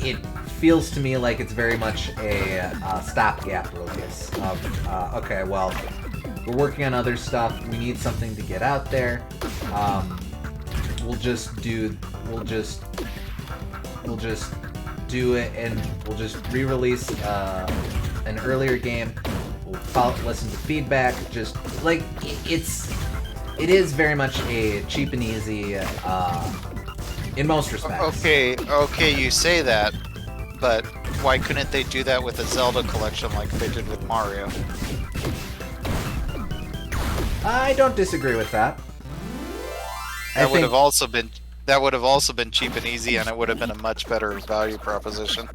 it feels to me like it's very much a stopgap release of okay, well, we're working on other stuff. We need something to get out there. We'll just do it, and we'll just re-release an earlier game. We'll listen to feedback. Just like it is very much a cheap and easy in most respects. Okay, you say that, but why couldn't they do that with a Zelda collection like they did with Mario? I don't disagree with that. That would have also been cheap and easy, and it would have been a much better value proposition.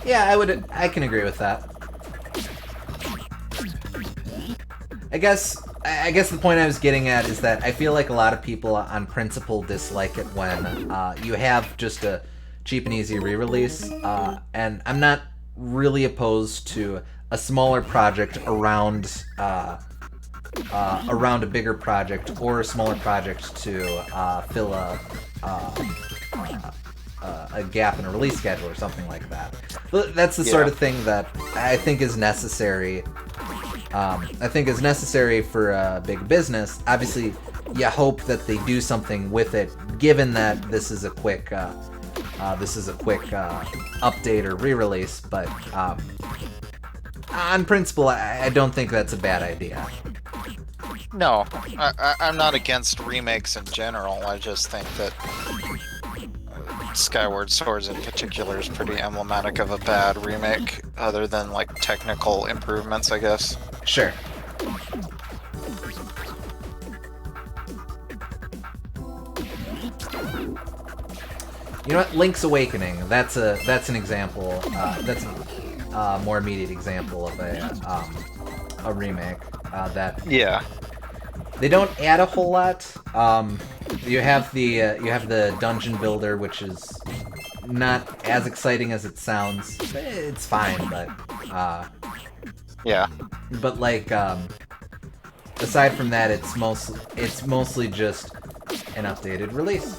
Yeah, I can agree with that. I guess the point I was getting at is that I feel like a lot of people on principle dislike it when you have just a cheap and easy re-release, and I'm not really opposed to a smaller project around a bigger project, or a smaller project to fill a gap in a release schedule or something like that. That's the sort of thing that I think is necessary. For a big business. Obviously, you hope that they do something with it, given that this is a quick update or re-release. But on principle, I don't think that's a bad idea. No, I'm not against remakes in general. I just think that Skyward Swords in particular is pretty emblematic of a bad remake, other than like technical improvements, I guess. Sure. You know what? Link's Awakening. That's an example. That's a more immediate example of a remake. They don't add a whole lot. You have the dungeon builder, which is not as exciting as it sounds. It's fine, but But like, aside from that, it's mostly just an updated release.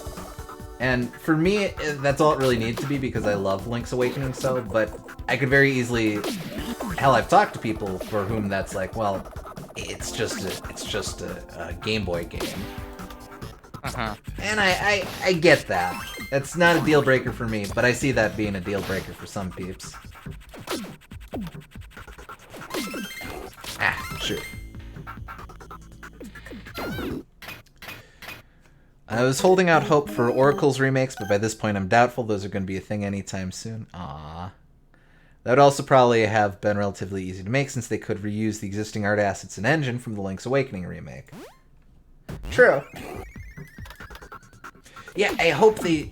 And for me, that's all it really needs to be, because I love Link's Awakening so. But I could very easily, hell, I've talked to people for whom that's like, well, it's just a Game Boy game. And I get that. It's not a deal breaker for me, but I see that being a deal breaker for some peeps. Sure. I was holding out hope for Oracle's remakes, but by this point I'm doubtful those are going to be a thing anytime soon. Aww. That would also probably have been relatively easy to make, since they could reuse the existing art assets and engine from the Link's Awakening remake. True. Yeah, I hope they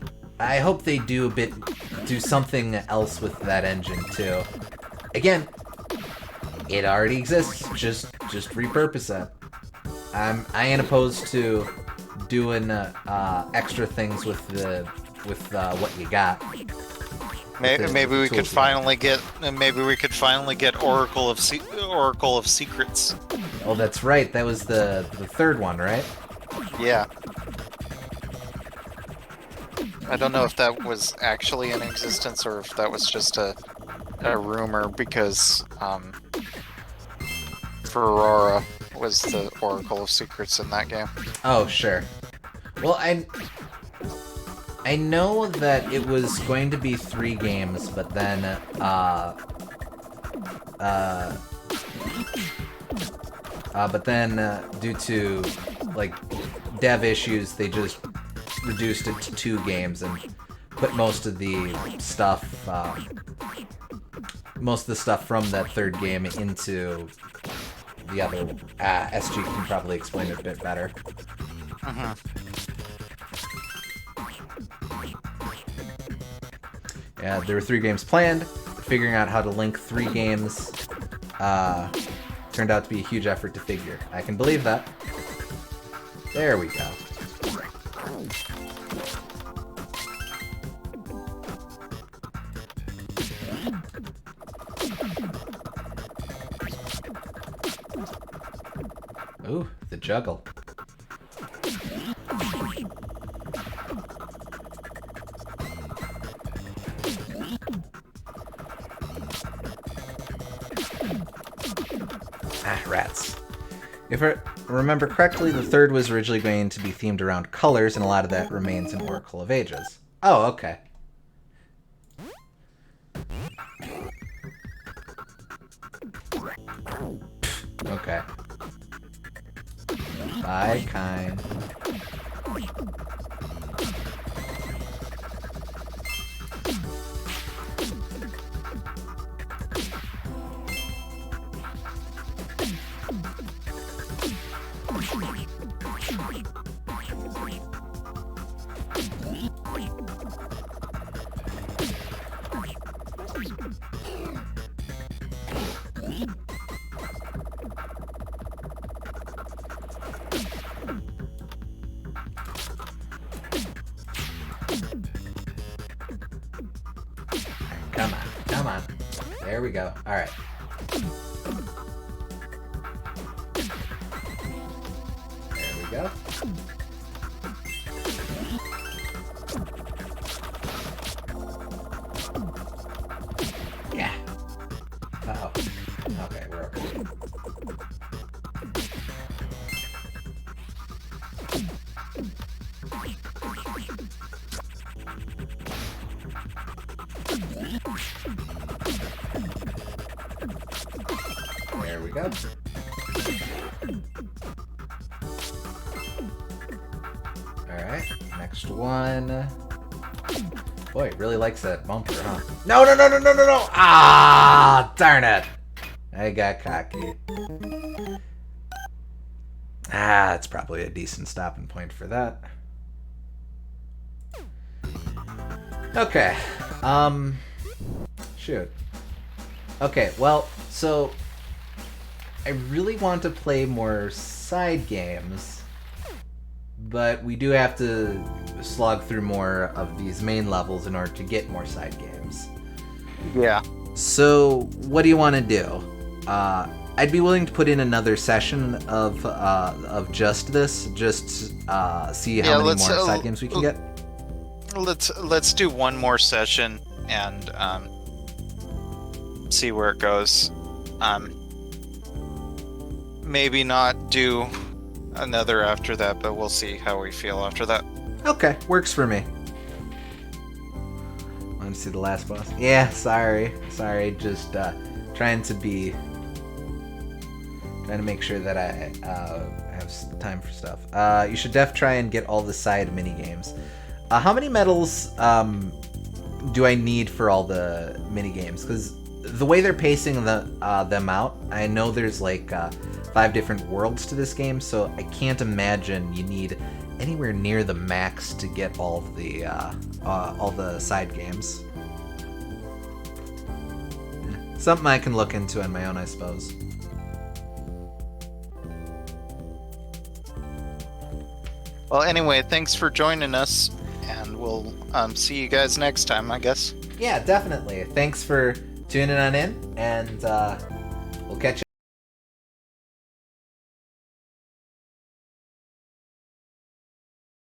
do something else with that engine too. Again, it already exists. Just repurpose it. I ain't opposed to doing extra things with what you got. Maybe we could finally get Oracle of Secrets. Oh, that's right. That was the third one, right? Yeah. I don't know if that was actually in existence or if that was just a rumor, because Ferrara was the Oracle of Secrets in that game. Oh, sure. Well, I know that it was going to be 3 games, but then due to like dev issues, they just reduced it to 2 games and put most of the stuff from that third game into the other. SG can probably explain it a bit better. Yeah, there were 3 games planned. Figuring out how to link 3 games turned out to be a huge effort to figure. I can believe that. There we go. Ooh, the juggle. Rats. If I remember correctly, the third was originally going to be themed around colors, and a lot of that remains in Oracle of Ages. Oh, okay. Okay. Bye, kind. Come on, come on. There we go. All right. There we go. Yeah. Uh-oh. Okay, we're okay. There we go. Alright, next one. Boy, it really likes that bumper, huh? No, no, no, no, no, no, no! Ah, darn it! I got cocky. Ah, it's probably a decent stopping point for that. Okay. Shoot. Okay, well, so I really want to play more side games, but we do have to slog through more of these main levels in order to get more side games. Yeah. So, what do you want to do? I'd be willing to put in another session of just this, just see how many more side games we can get. Let's do one more session and see where it goes. Maybe not do another after that, but we'll see how we feel after that. Okay, works for me. Want to see the last boss? Yeah, sorry, just trying to make sure that I have time for stuff. You should try and get all the side mini games. How many medals do I need for all the mini games? Because the way they're pacing them out, I know there's like 5 different worlds to this game, so I can't imagine you need anywhere near the max to get all the side games. Something I can look into on my own, I suppose. Well, anyway, thanks for joining us, and we'll see you guys next time, I guess. Yeah, definitely. Thanks for tuning on in, and we'll catch you